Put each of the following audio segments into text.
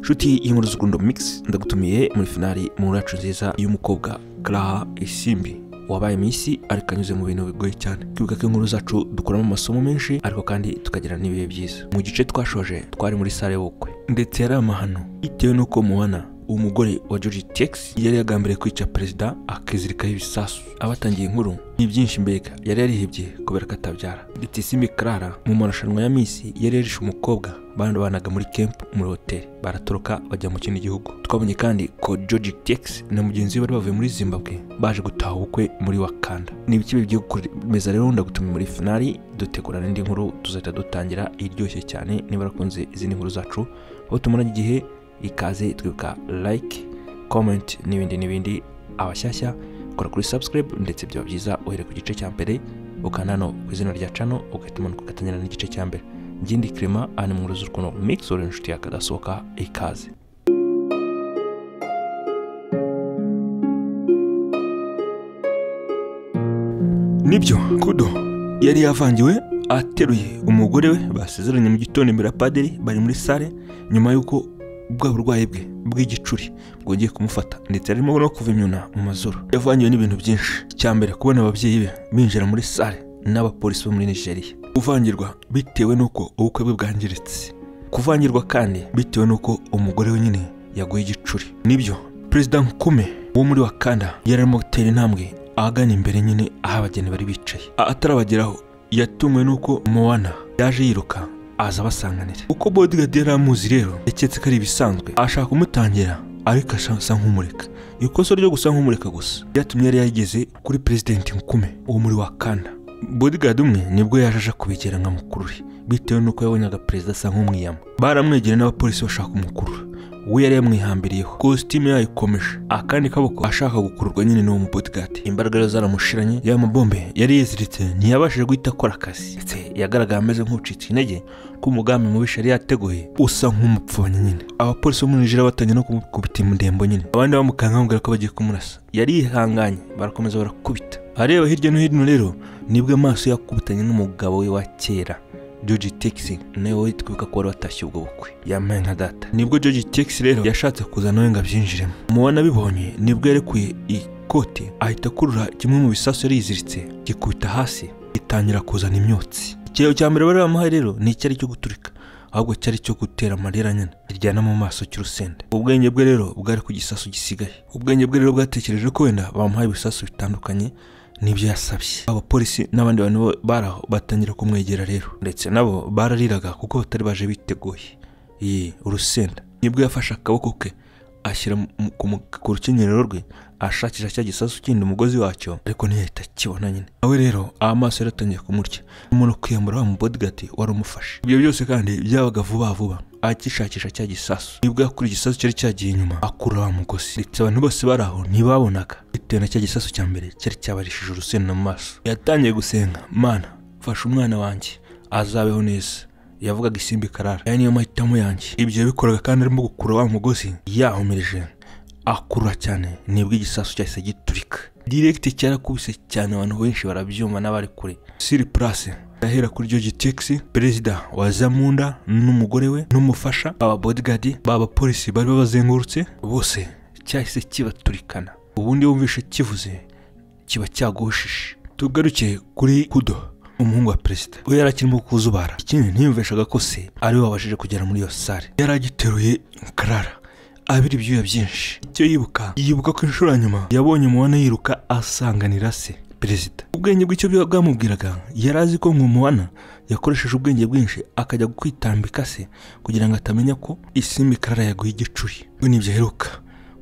Shuti y'inkuru z'urukundo mix ndagutumiye muri finali mu racu nziza y'umukobwa Clara Isimbi wabaye misi ariko anyuze mu bintu bigoye cyane. Kwibuka ko inkuru zacu dukoramo amasomo menshi ariko kandi tukagira n'ibihe byiza. Mu gice twashoje twari muri sale y'ubukwe ndetse yari amahano bitewe nuko mubona umugore wa George Tex yari yagambiriye kwica president akizirikaho ibisasu. Abatangiye inkuru ni byinshi mbega yari yarihebye kubera katabyara. Ndetse Isimbi Clara mu marushanwa ya misi yari yarishe umukobwa banaga muri camp muri hotel baratoroka bajya mu kindi gihugu. Twabonye kandi ko George Tex na mugenzi we bari bavuye muri Zimbabwe baje gutaha ubukwe muri Wakanda. Ni ibiki bigiye gukomeza rero ndagutumye muri finali dutegura n'indi nkuru tuzahita dutangira iryoshye cyane. Niba rakunze izindi nkuru zacu aho tumaranye igihe ikaze twibuka like comment n'ibindi abashyashya kora kuri subscribe ndetse byaba byiza uhere ku gice cya mbere ukanano ku izina rya channel ugahitamo kugatanyana n'igice cya mbere. Ngindi Clement ani mu nkuru z'urukundo mix ore inshuti yakadasohoka ikaze. Nibyo Kudo yari yavangiwe ateruye umugore we basezeranye mu gitondo imbere ya padiri bari muri sale nyuma yuko bwa burwayi bwe bw'igicuri bwongeye kumufata ndetse arimo no kuva imyuna mu mazuru. Yavangiwe n'ibintu byinshi. Cyambere kubona ababyeyi be binjira muri sale n'abapolisi bo muri Nigeria. Kuvangirwa bitewe nuko ubukwe bwe bwangiritse. Kuvangirwa kandi bitewe nuko umugore we nyine yaguye igicuri. Nibyo President Nkume wo muri Wakanda yarimo gutera intambwe ahagana imbere nyine aho abageni bari bicaye. Atarabageraho yatumwe nuko Moana yaje yiruka aza basanganira. Uko bodyguard yaramuzi rero yaketse ko ari ibisanzwe ashaka kumutangira ariko ashaka nk'umureka. Ikoso ryo gusa nk'umureka gusa yatumye yari yageze kuri President Nkume wo muri Wakanda. Bodyguard umwe nibwo yaje kubigera nka mukururi bitewe nuko yabonyaga president asa nk'umwiyama. Baramwegera n'abapolisi bashaka kumukurura. We yari yamwihambiriyeho costume yayikomeje akandi kaboko ashaka gukururwa nyine no mu bodyguard. Imbaraga zaramushiranye ya mabombe yari yeziritse ntiyabashije guhita akora akazi. Ndetse yagaragaye ameze nk'ucitse intege ko umugambi mubisha yari yateguye usa nk'umupfubanye nyine. Abapolisi bo muri Nigeria batanye no kumukubita imudembo nyine. Abandi bamukanga bamubwira ko bagiye kumurasa. Yari yihanganye barakomeza barakubita. Areba hirya no hino rero nibwo amaso yakubitanye n'umugabo we wa kera George Tex nawe witwika ko watashye ubwo bukwe yamaye nka data. Nibwo George Tex rero yashatse kuza nawe ngo abyinjiremo. Mubona bibonye nibwo yarekuye ikote ahita kurura kimwe mu bisasu yari yiziritse gikubita hasi itangira kuzana imyotsi. Ikiyo cya mbere bari bamuhaye rero ni icyari cyo guturika ahubwo cyari cyo gutera amarira nyine iryana mu maso cy'urusende. Ubwenge bwe rero bwari ku gisasu gisigaye. Ubwenge bwe rero bwatekereje ko wenda bamuhaye ibisasu bitandukanye nibyo yasabye. Abapolisi n'abandi bantu baraho batangira kumwegera rero ndetse nabo barariraga kuko batari baje biteguye. Urusenda nibwo yafashe akaboko ke ashyira ku rukenyerero rwe ashakisha cya gisasu kindi umugozi wacyo ariko ntiyahita kibona nyine. Nawe rero amaso yaratangiye kumurya umuntu kwiyambura wa mu bodyguard wari umufashe. Ibyo byose kandi byabaga vuba akishakisha cya gisasu. Nibwo yakuri igisasu cyari cyagiye inyuma akura wa mugozi ndetse abantu bose baraho ntibabonaga bitewe na cya gisasu cya mbere cyari cyabarishije urusenda mu maso. Yatangiye gusenga, Mana fasha umwana wanjye azabeho neza. Yavugaga Isimbi Clara aya niyo mahitamo yanjye. Ibyo bikoraga kandi arimo gukura wa mugozi yahumirije akura cyane. Nibwo igisasu cyahise giturika direct cyarakubise cyane. Abantu benshi barabyumva n'abari kure. Sur place yahera kuri George Tex president wa Zamunda n'umugore we n'umufasha aba bodyguard baba polisi bari babazengurutse bose cyahise kibaturikana. Ubundi wumvishe kivuze kiba cyagushije. Tugaruke kuri Kudo umuhungu wa president. We yarakirimo kuzubara ikindi ntiyumvishaga ko se ari wabashije kugera muri iyo sale. Yaragiteruye Clara abiri byuya byinshi. Icyo yibuka ko inshuro nyuma yabonye Moana yiruka asanganira se president. Ubwenge bw'icyo bwamubwiraga yarazi ko Moana yakoresheje ubwenge bwinshi akajya kwitambika se kugira ngo atamenya ko Isimbi Clara yaguye igicuri. Nibyo heruka.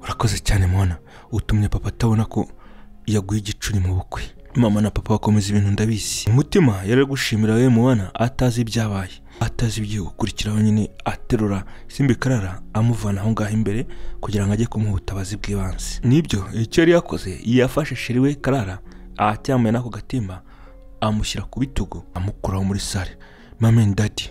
Urakoze cyane Moana utumye papa atabona ko yaguye igicuri mu bukwe. Mama na papa bakomeza ibintu ndabizi. Umutima yari gushimira we Moana atazi ibyabaye atazi ibyo gukurikiraho nyine aterura Isimbi Clara amuvana aho ngaho imbere kugira ngo ajye kumuha ubutabazi bw'ibanze. Nibyo icyo yari yakoze yafashe sheri we Clara acyambaye nako gatimba amushyira ku bitugu amukuraho muri sale. Mama and daddy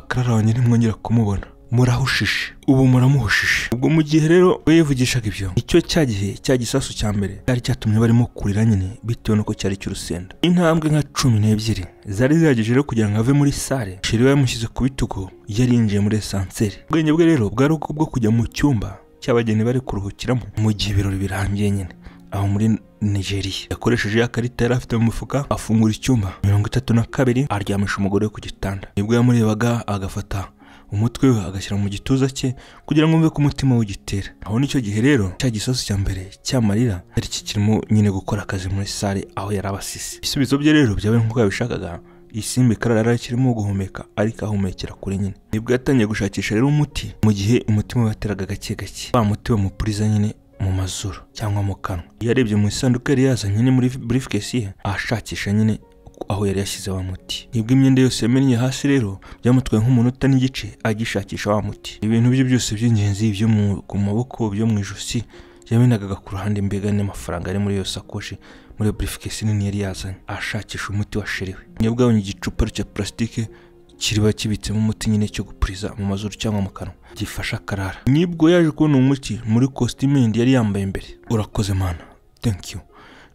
Clara wanjye ntimwongera kumubona. murahushishe ubu muramuhushishe. Ubwo mu gihe rero we yivugishaga ibyo icyo cyagihe cya gisasu cya mbere cyari cyatumye barimo kurira nyine bitewe nuko cyari cy'urusenda. Intambwe nka 12 zari zihagije rero kugira ngo ave muri sale. Sheri we yamushyize ku bitugu yari yinjiye muri esanseri. Ubwenge bwe rero bwari bwo kujya mu cyumba cy'abageni bari kuruhukiramo mu gihe ibirori birangiye nyine aho muri Nigeria. Yakoresheje ya karita yari afite mu mufuka afungura icyumba 32 aryamisha umugore ku gitanda. Nibwo yamurebaga agafata umutwe we agashyira mu gituza cye kugira ngo umve ko umutima w'ugitera. Aho nicyo gihe rero cya gisasu cya mbere cyamarira ari kikirimo nyine gukora akazi muri sale aho yari abasisi. Ibisubizo bye rero byabaye nk'uko yabishakaga. Isimbi karara kirimo guhumeka ariko ahumekera kure nyine. Nibwo yatangiye gushakisha rero umuti mu gihe umutima wateraga gake gake. Wa muti bamupuriza nyine mu mazuru cyangwa mu kanwa. Yarebye mu isanduku yari yazanye nyine muri briefcase ye ashakisha nyine aho yari yashyize wa muti. Nibwo imyenda yose yamennye hasi rero byamutwaye nk'umunota n'igice agishakisha wa muti. Ibintu bye byose by'ingenzi byo ku maboko byo mu ijosi yamenaga ku ruhande mbega n'amafaranga ari muri iyo sakoshi muri briefcase nini yari yazanye ashakisha umuti wa sheri we. Nibwo abonye igicupa cya plastique kiriba kibitsemo umuti nyine cyo gupuriza mu mazuru cyangwa mu kanwa gifasha karara. Nibwo yaje kubona umuti muri costume yari yambaye imbere. Urakoze mana, thank you.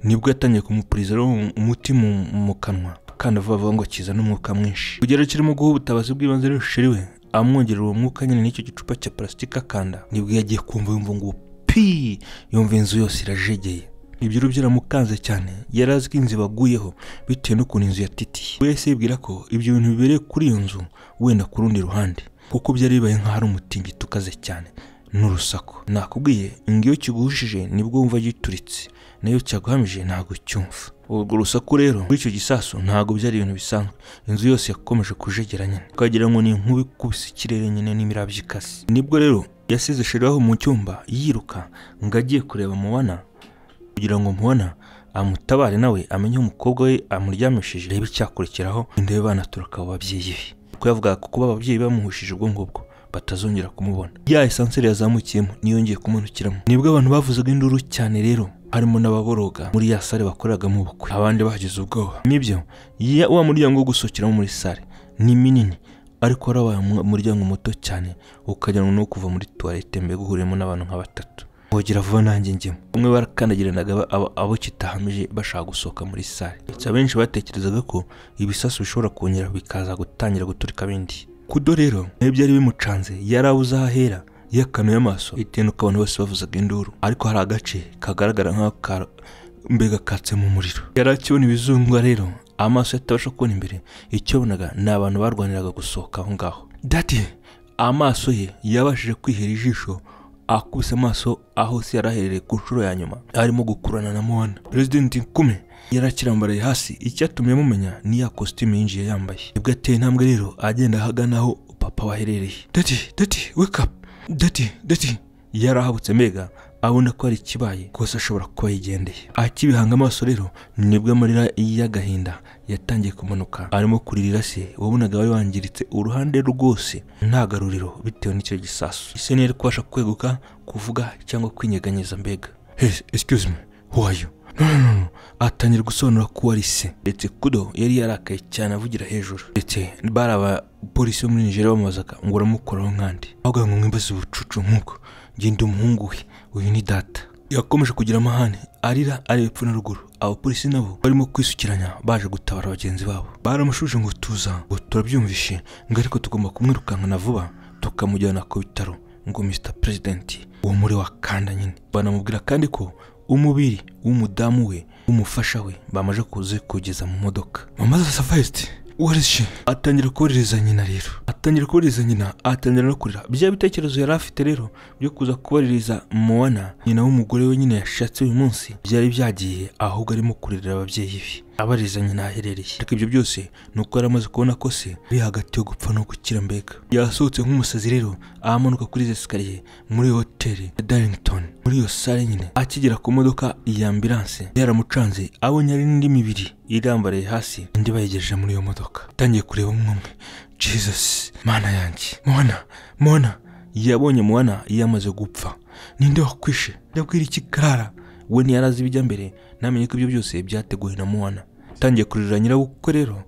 Nibwo yatangiye kumupuriza umuti mu kanwa kandi avuga ngo kiza n'umwuka mwinshi. Kugera kirimo guha ubutabazi bw'ibanze rero sheri we amwongerera uwo mwuka nyine n'icyo gicupa cya plastique akanda. Nibwo yagiye kumva yumva ngo pi yumva inzu yose irajegeye. Ibyo rubyira mukanze cyane yarazwi inzi baguyeho bitewe n'ukuntu inzu yatitiye. Wese yibwira ko ibyo bintu bibereye kuri iyo nzu wenda ku rundi ruhande kuko byari bibaye nk'ahari umutingito ukaze cyane n'urusaku. Nakubwiye ingiyo kiguhishije nibwo wumva gituritse nayo cyaguhamije ntago cyumva. Urwo rusaku rero muri icyo gisasu ntago byari ibintu bisanzwe. Inzu yose yakomeje kujegera nyine ukagira ngo ni inkubi kubisa ikirere nyine n'imirabyo ikase. Nibwo rero yasize sheri aho mu cyumba yiruka ngo agiye kureba Moana kugira ngo Moana amutabare nawe amenye umukobwa we amuryamishije reba icyakurikiraho indebe banaturuka ababyeyi be. Kuko yavuga kuko ababyeyi bamuhushije ubwo ngubwo batazongera kumubona. Ya esanseri yazamukiyemo niyongeye kumunukiramo. Nibwo abantu bavuzaga induru cyane rero harimo n'ababoroga muri ya sale bakoraga mu bukwe. Abandi bagize ubwoba. Nibyo wa muryango wo gusohokeramo muri sale ni minini ariko arabaye umuryango muto cyane ukajyanwa no kuva muri toilette mbega uhuriyemo n'abantu nka 3. Wogira vuba nanjye njyemo. Umwe barakandagiranaga abo kitahamije bashaka gusohoka muri sale. Abenshi batekerezaga ko ibisasu bishobora kongera bikaza gutangira guturika bindi. Kudo rero byari bimucanze yarabuze ahera yakanuye amaso itenuka abantu bose bavuzaga induru ariko hari agace kagaragara nk'aka mbega katse mu muriro. Yarakibona ibizungwa rero amaso yatabasha kubona imbere. Icyo bonaga ni abantu barwaniraga gusohoka aho ngaho. Dati amaso ye yabashije kwihera ijisho akubise amaso aho se yarahereye ku nshuro ya nyuma arimo gukurana na Moana. President Nkume yarakirambaraye hasi. Icyatumye mumenya ni ya costume yinjiye yambaye. Nibwo ateye intambwe rero agenda ahaganaho papa waherereye. Dati wake up. Dati yarahabutse mbega abona ko ari ikibaye kose ashobora kuba yigendeye. Akibihanga amaso rero nibwo amarira y'agahinda yatangiye kumanuka arimo kuririra se wabonaga wari wangiritse uruhande rwose nta garuriro bitewe n'icyo gisasu. Ise ntiyari kubasha kweguka kuvuga cyangwa kwinyeganyeza mbega. Hey, excuse me, who are you? No. Atangira gusobanura ko ari se. Ndetse Kudo yari yarakaye cyane avugira hejuru. Ndetse baraba polisi yo muri Nigeria bamubazaga ngo uramukoraho nkandi. Ahubwo ngo mwimbaze ubucucu nk'uko ngende umuhungu we uyu ni data. Yakomeje kugira amahane arira ari epfo na ruguru. Abapolisi nabo barimo kwisukiranya baje gutabara bagenzi babo. Baramushuje ngo tuza ngo turabyumvishe ngo ariko tugomba kumwirukankana vuba tukamujyana ku bitaro ngo Mr President uwo muri Wakanda nyine. Banamubwira kandi ko umubiri w'umudamu we umufasha we bamaje kuze kugeza mu modoka. Mama Safest what is she? Atangira kubaririza nyina rero. Atangira no kurira. Bya bitekerezo yari afite rero byo kuza kubaririza Moana nyina w'umugore we nyine yashatse uyu munsi byari byagiye ahubwo arimo kuririra ababyeyi be. Abariza nyina aherereye. Ariko ibyo byose nuko yaramaze kubona ko se ari hagati yo gupfa no gukira mbega. Yasohotse nk'umusazi rero ahamanuka kuri escalier muri hoteli ya Darlington muri iyo sale nyine. Akigera ku modoka ya ambulance yaramucanze abonye ari n'indi mibiri irambaraye hasi indi bayigejeje muri iyo modoka. Tangiye kureba umwe Jesus mana yanjye. Moana yabonye Moana yamaze gupfa. Ninde wakwishe? Ndabwira iki Clara? We ntiyarazi bijya mbere namenye ko ibyo byose byateguwe na Moana. Tangiye kuririra nyirabukwe rero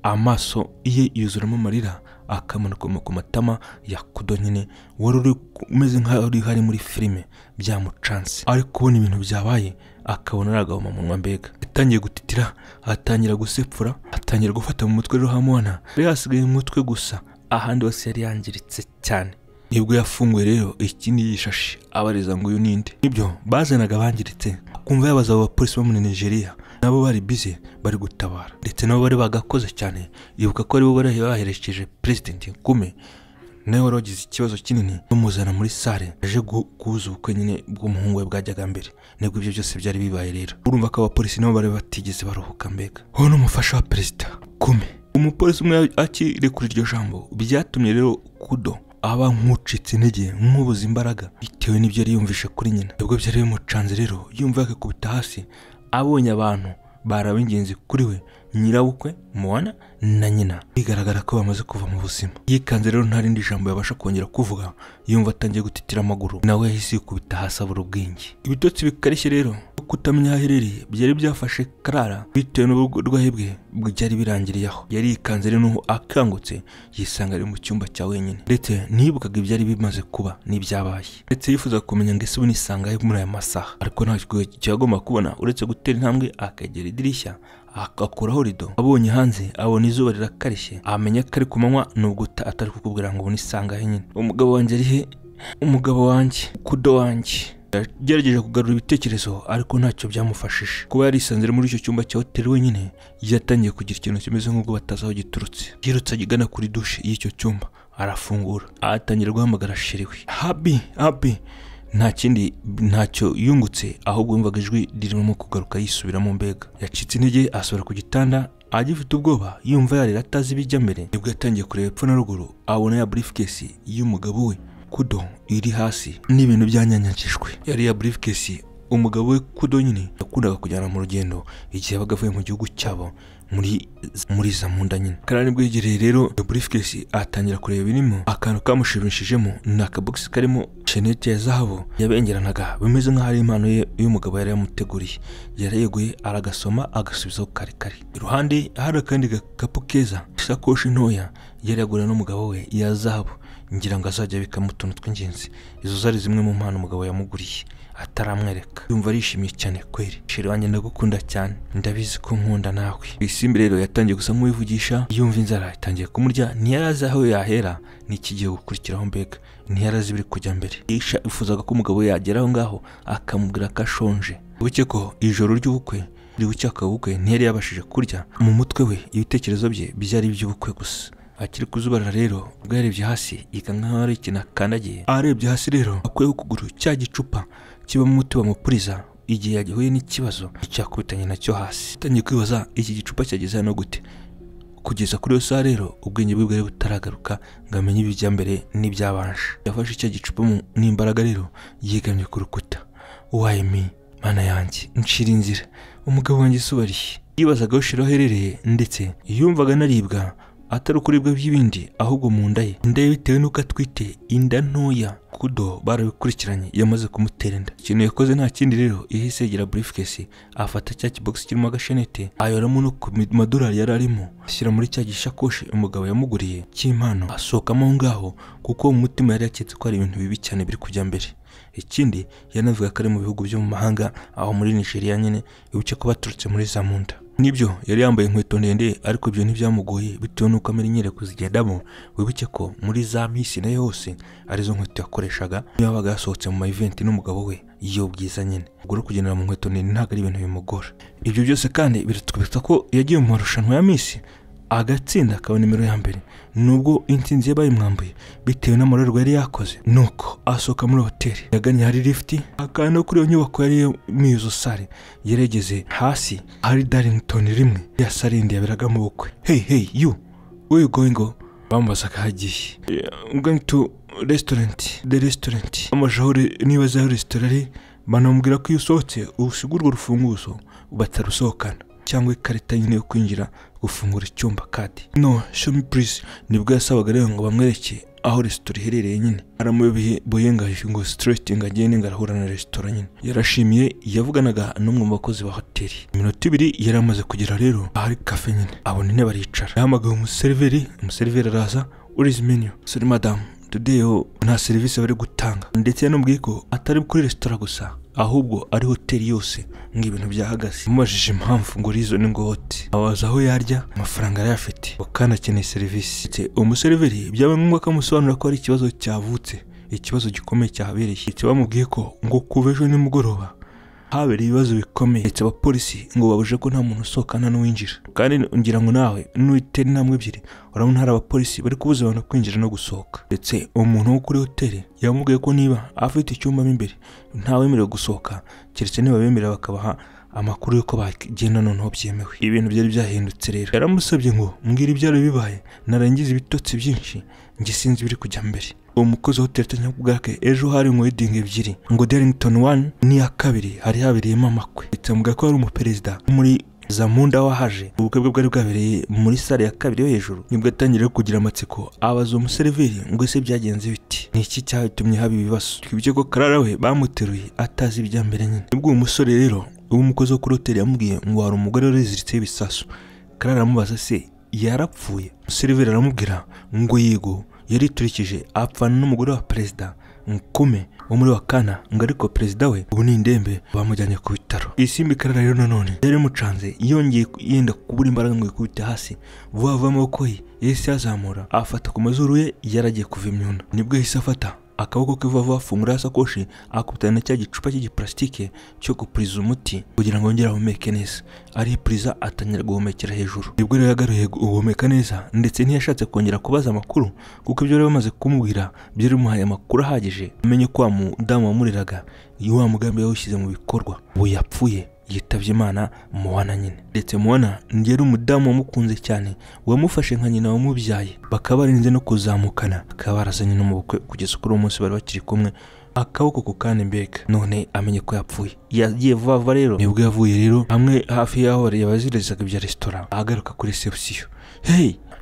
amaso ye yuzuramo amarira akamanuka ku matama ya Kudo nyine wari uri umeze nk'aho uri hari muri filime byamucanse ari kubona ibintu byabaye akabona aragahoma mu munwa mbega atangiye gutitira atangira gusepfura atangira gufata mu mutwe rero hamubona rero hasigaye mu mutwe gusa ahandi hose yari yangiritse cyane nibwo yafunguye rero ikindi yishashi abariza ngo uyu ninde nibyo bazanaga bangiritse kumva yabaza abo bapolisi bo muri Nigeria nabo bari bize bari gutabara ndetse nabo bari bagakoze cyane ibuka ko ari bo bari baherekeje President Kume nawe warogize ikibazo kinini bamuzana muri sale aje guhuza ubukwe nyine bw'umuhungu we bwajyaga mbere nibwo ibyo byose byari bibaye rero urumva ko abapolisi nabo bari batigeze baruhuka mbega ho n'umufasha wa Perezida Kume umupolisi umwe akiri kuri iryo jambo byatumye rero Kudo aba nk'ucitse intege nk'ubuze imbaraga bitewe n'ibyo yari yumvishe kuri nyina ubwo byari bimucanze rero yumva akakubita hasi abonye abantu barabingenzi kuri we nyirabukwe Moana na nyina bigaragara ko bamaze kuva mu buzima yikanze rero nta rindi jambo yabasha kongera kuvuga yumva atangiye gutitira amaguru nawe yahise yikubita hasi abura ubwenge ibitotsi bikarishye rero kutamenya aho aherereye byari byafashe Clara bitewe n'uburwayi bwe byari birangiriye aho yari yikanze rero n'uho akangutse yisanga ari mu cyumba cya wenyine ndetse ntibukaga ibyari bimaze kuba n'ibyabaye ndetse yifuza kumenya ngo ese ubu nisanga muri aya masaha ariko nta cyagomba kubona uretse gutera intambwe akagera idirishya akakuraho rido abonye hanze abona izuba rirakarishye amenya ko ari kumanywa nubwo atari kukubwira ngo unisanga he nyine umugabo wanjye ari he umugabo wanjye Kudo wanjye yagerageje kugarura ibitekerezo ariko ntacyo byamufashije kuba yarisanze muri icyo cyumba cya hoteli wenyine yatangiye kugira ikintu kimeze nk'ubwo batazaho giturutse yirutse agana kuri dushe y'icyo cyumba arafungura atangira guhamagara sheriwe habi nta kindi ntacyo yungutse ahubwo yumvaga ijwi ririmo kugaruka yisubiramo mbega yacitse intege asubira ku gitanda agifite ubwoba yumva yarira atazi ibijya mbere nibwo yatangiye kureba epfo na ruguru abona ya briefcase y'umugabo we Kudo iri hasi n'ibintu byanyanyagijwe yari ya briefcase umugabo we Kudo nyine yakundaga kujyana mu rugendo igihe yabaga avuye mu gihugu cyabo muri Zamunda nyine kandi nibwo yegereye rero briefcase atangira kureba birimo akantu kamushimishijemo n'akabox karimo chenette ya zahabu yabengeranaga bimeze nk'aho ari impano y'umugabo yari yamuteguriye yarayeguye aragasoma agasubizaho kare iruhande hari akandi gakapu keza isakoshi ntoya yari yagura n'umugabo we ya zahabu ngira ngo azajya bikamo utuntu tw'ingenzi izo zari zimwe mu mpano umugabo yamuguriye ataramwereka yumva arishimye cyane kweri sheri wanjye ndagukunda cyane ndabizi ko nkunda nawe isimbi rero yatangiye gusa nk'uwivugisha yumva inzara itangiye kumurya ntiyarazi aho yahera n'ikigiye gukurikiraho mbega ntiyarazi biri kujya mbere Isha ifuzaga ko umugabo yagera aho ngaho akamubwira ko ashonje buke ko ijoro ry'ubukwe ribucyaka ubukwe ntiyari yabashije kurya mu mutwe we ibitekerezo bye byari iby'ubukwe gusa akiri kuzubarira rero ubwo yarebye hasi yikanga nk'aho ari ikintu akandagiye arebye hasi rero akuyeho ukuguru cya gicupa kiba mu muti bamupuriza igihe yagihuye n'ikibazo cyakubitanye nacyo hasi atangiye kwibaza iki gicupa cyageze hano gute kugeza kuri yo saa rero ubwenge bwe bwari butaragaruka ngo amenye ibijya mbere n'ibyabanje yafashe icyo gicupa n'imbaraga rero yigamye ku rukuta why me mana yanjye nshira inzira umugabo wanjye subariye yibazaga aho shira aherereye ndetse yumvaga naribwa atari ukuribwa by'ibindi ahubwo mu nda ye bitewe n'uko atwite inda ntoya Kudo barabikurikiranye yamaze kumutera inda ikintu yakoze nta kindi rero ihise yegera briefcase afata cya kibox kirimo agashenete ayoramo no ku madolari yari arimo ashyira muri cya gishakoshi umugabo yamuguriye cy'impano asohokamo ngaho kuko mu mutima yari yaketse ko ari ibintu bibi cyane biri kujya mbere ikindi yanavuga ko ari mu bihugu byo mu mahanga aho muri Nigeria nyine bibuke ko baturutse muri Zamunda nibyo yari yambaye inkweto ndende ariko ibyo ntibyamugoye bitewe n'uko amenyere kuzigendamo wibuke ko muri za misi na yose arizo nkweto yakoreshaga yabaga yasohotse mu event n'umugabo we iyo bwiza nyine ubwo kugendera mu nkweto ndende ntabwo ari ibintu bimugora ibyo byose kandi biratwibutsa ko yagiye mu marushanwa ya misi agatsinda akaba nimero ya mbere nubwo intsinzi yabaye mwambuye bitewe n'amarorerwa yari yakoze nuko asohoka muri hoteli yaganye hari lift akana kuri iyo nyubako yari mizo sare yeregeze hasi hari Darlington rimwe ya sarindi yaberagamo ubukwe hey you where you going go bambaza kagiye I'm going to the restaurant amajahore niba za restaurant banamubwira ko iyo usohotse usigurwa urufunguzo batarusohokana cyangwa ikarita nyine yo kwinjira gufungura icyumba kadi no show me please nibwo yasabaga rero ngo bamwereke aho restaurant iherereye nyine aramubiye boyenga ngo straight ngagene ngarahura na restaurant nyine yarashimiye yavuganaga n'umwe mu bakozi ba hoteli iminota 2 yaramaze kugera rero ahari cafe nyine abone ne baricara yahamagaye umuserveri araza urizi menu sorry madam today nta serivisi bari gutanga ndetse yanambwiye ko atari kuri restaurant gusa ahubwo ari hoteli yose ng'ibintu byahagaze mubajije impamvu ngo rizo ni ngo hote abaza aho yarya amafaranga yarafite ukana akeneye serivisi umuseriveri byabaye ngombwa ko amusobanurira ko ari ikibazo cyavutse ikibazo gikomeye cyabereye bamubwiye ko ngo kuva ejo nimugoroba habereye ibibazo bikomeye ndetse abapolisi ngo babuje ko nta muntu usohokana n'uwinjira kandi ngira ngo nawe n'uitera intambwe ebyiri urabona hari abapolisi bari kubuza abantu kwinjira no gusohoka ndetse umuntu wo kuri hoteli yamubwiye ko niba afite icyumba imbere ntawemerewe gusohoka keretse niba bemerera bakabaha amakuru yuko bagenda noneho byemewe ibintu byari byahindutse rero yaramusabye ngo mbwira ibyari bibaye narangiza ibitotsi byinshi nge sinzi biri kujya mbere umukozi wa hoteli tanya kubwake ejo hari mu wedding ebyiri ngo Darlington 1 n'iya kabiri hari habereyemo amakwe bitambwa ko ari umuperezida muri Zamunda wahaje ubukwe bwe bwari bwabereye muri sale ya kabiri yo hejuru nibwo atangiriye kugira amatsiko abaza umuseriveri ngo ese byagenze biti niki cyatumye haba ibibazo twibye ko Karara we bamuteruye atazi ibya mbere nyine nibwo umusore rero umukozi wo kuri hoteli yamubwiye ngo hari umugore wariziritse ibisasu Karara amubaza se yarapfuye umuseriveri aramubwira ngo yego yariturikije apfana n'umugore wa perezida Nkume wo muri Wakana ngo ariko perezida we ubu ni indembe bamujyanye ku bitaro Isimbi Karara rero nanone yari mucanze yongeye yenda kubura imbaraga ngo ikubite hasi vuba amaboko ye yese yazamura afata ku mazuru ye yaragiye kuva imyuna nibwo yise afata akaboko ke vuba afungura sakoshi akubitana cya gicupa cy'igiplastike cyo gupuriza umuti kugira ngo yongere ahumeke neza ari puriza atangira guhumekera hejuru nibwo rero yagaruye guhumeka neza ndetse ntiyashatse kongera kubaza amakuru kuko ibyo rero bamaze kumubwira byari muhaye amakuru ahagije amenye ko mudamu wamuriraga wa mugambi yawushyize mu bikorwa ubu yapfuye yitabye Imana Moana nyine ndetse Moana ngera umudamu wamukunze cyane wamufashe nka nyina wamubyaye bakabarinze no kuzamukana akabarazanye no mu bukwe kugeza kuri uwo munsi bari bakiri kumwe akaboko ku kandi mbega none amenye ko yapfuye yagiye vuba rero nibwo yavuye rero hamwe hafi yaho yabazirezaga ibya restaurant ahagaruka kuri reception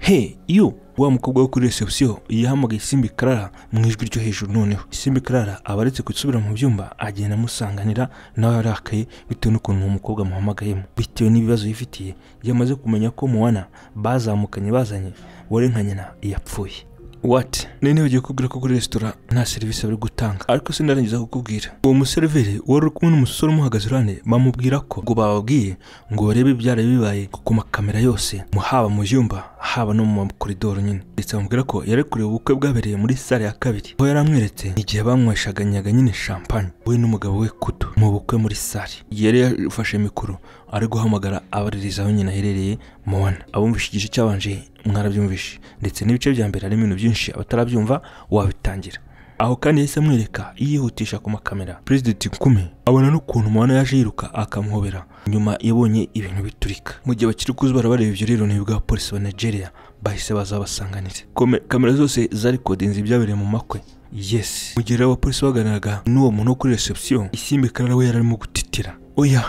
hey you wa mukobwa wo kuri reception yahamagaye Isimbi Karara mu ijwi ryo hejuru noneho Isimbi Karara abaretse gusubira mu byumba agenda amusanganira nawe yarakaye bitewe n'ukuntu umukobwa muhamagayemo bitewe n'ibibazo yifitiye yamaze kumenya ko Moana bazamukanye bazanye wari nka nyina yapfuye what nene ugiye kubwira ko kuri restaurant nta service bari gutanga ariko sinarangiza kukubwira uwo museriveri wari kumwe n'umusore umuhagaze urane bamubwira ko ngo bababwiye ngo barebe ibyara bibaye ku makamera yose muhaba mu byumba haba no mu koridoro nyine ndetse bamubwira ko yari kureba ubukwe bwabereye muri sale ya kabiri aho yaramweretse igihe banyweshaganyaga nyine champagne we n'umugabo we Kudu mu bukwe muri sale yari yafashe mikoro ari guhamagara abaririza aho nyine aherereye Moana abumvisha igice cyabanje mwarabyumvishe ndetse n'ibice bya mbere ari ibintu byinshi abatarabyumva wabitangira aho kandi yahise amwereka yihutisha ku makamera President Nkume abona n'ukuntu Moana yaje yiruka akamuhobera nyuma yabonye ibintu biturika mu gihe bakiri kuzubara bareba ibyo rero nibwo abapolisi ba Nigeria bahise bazabasanganira kamera zose zari kodinze ibyabereye mu makwe yes mu gihe abapolisi baganiraga n'uwo muntu wo kuri reception Isimbi Karara we yararimo gutitira oya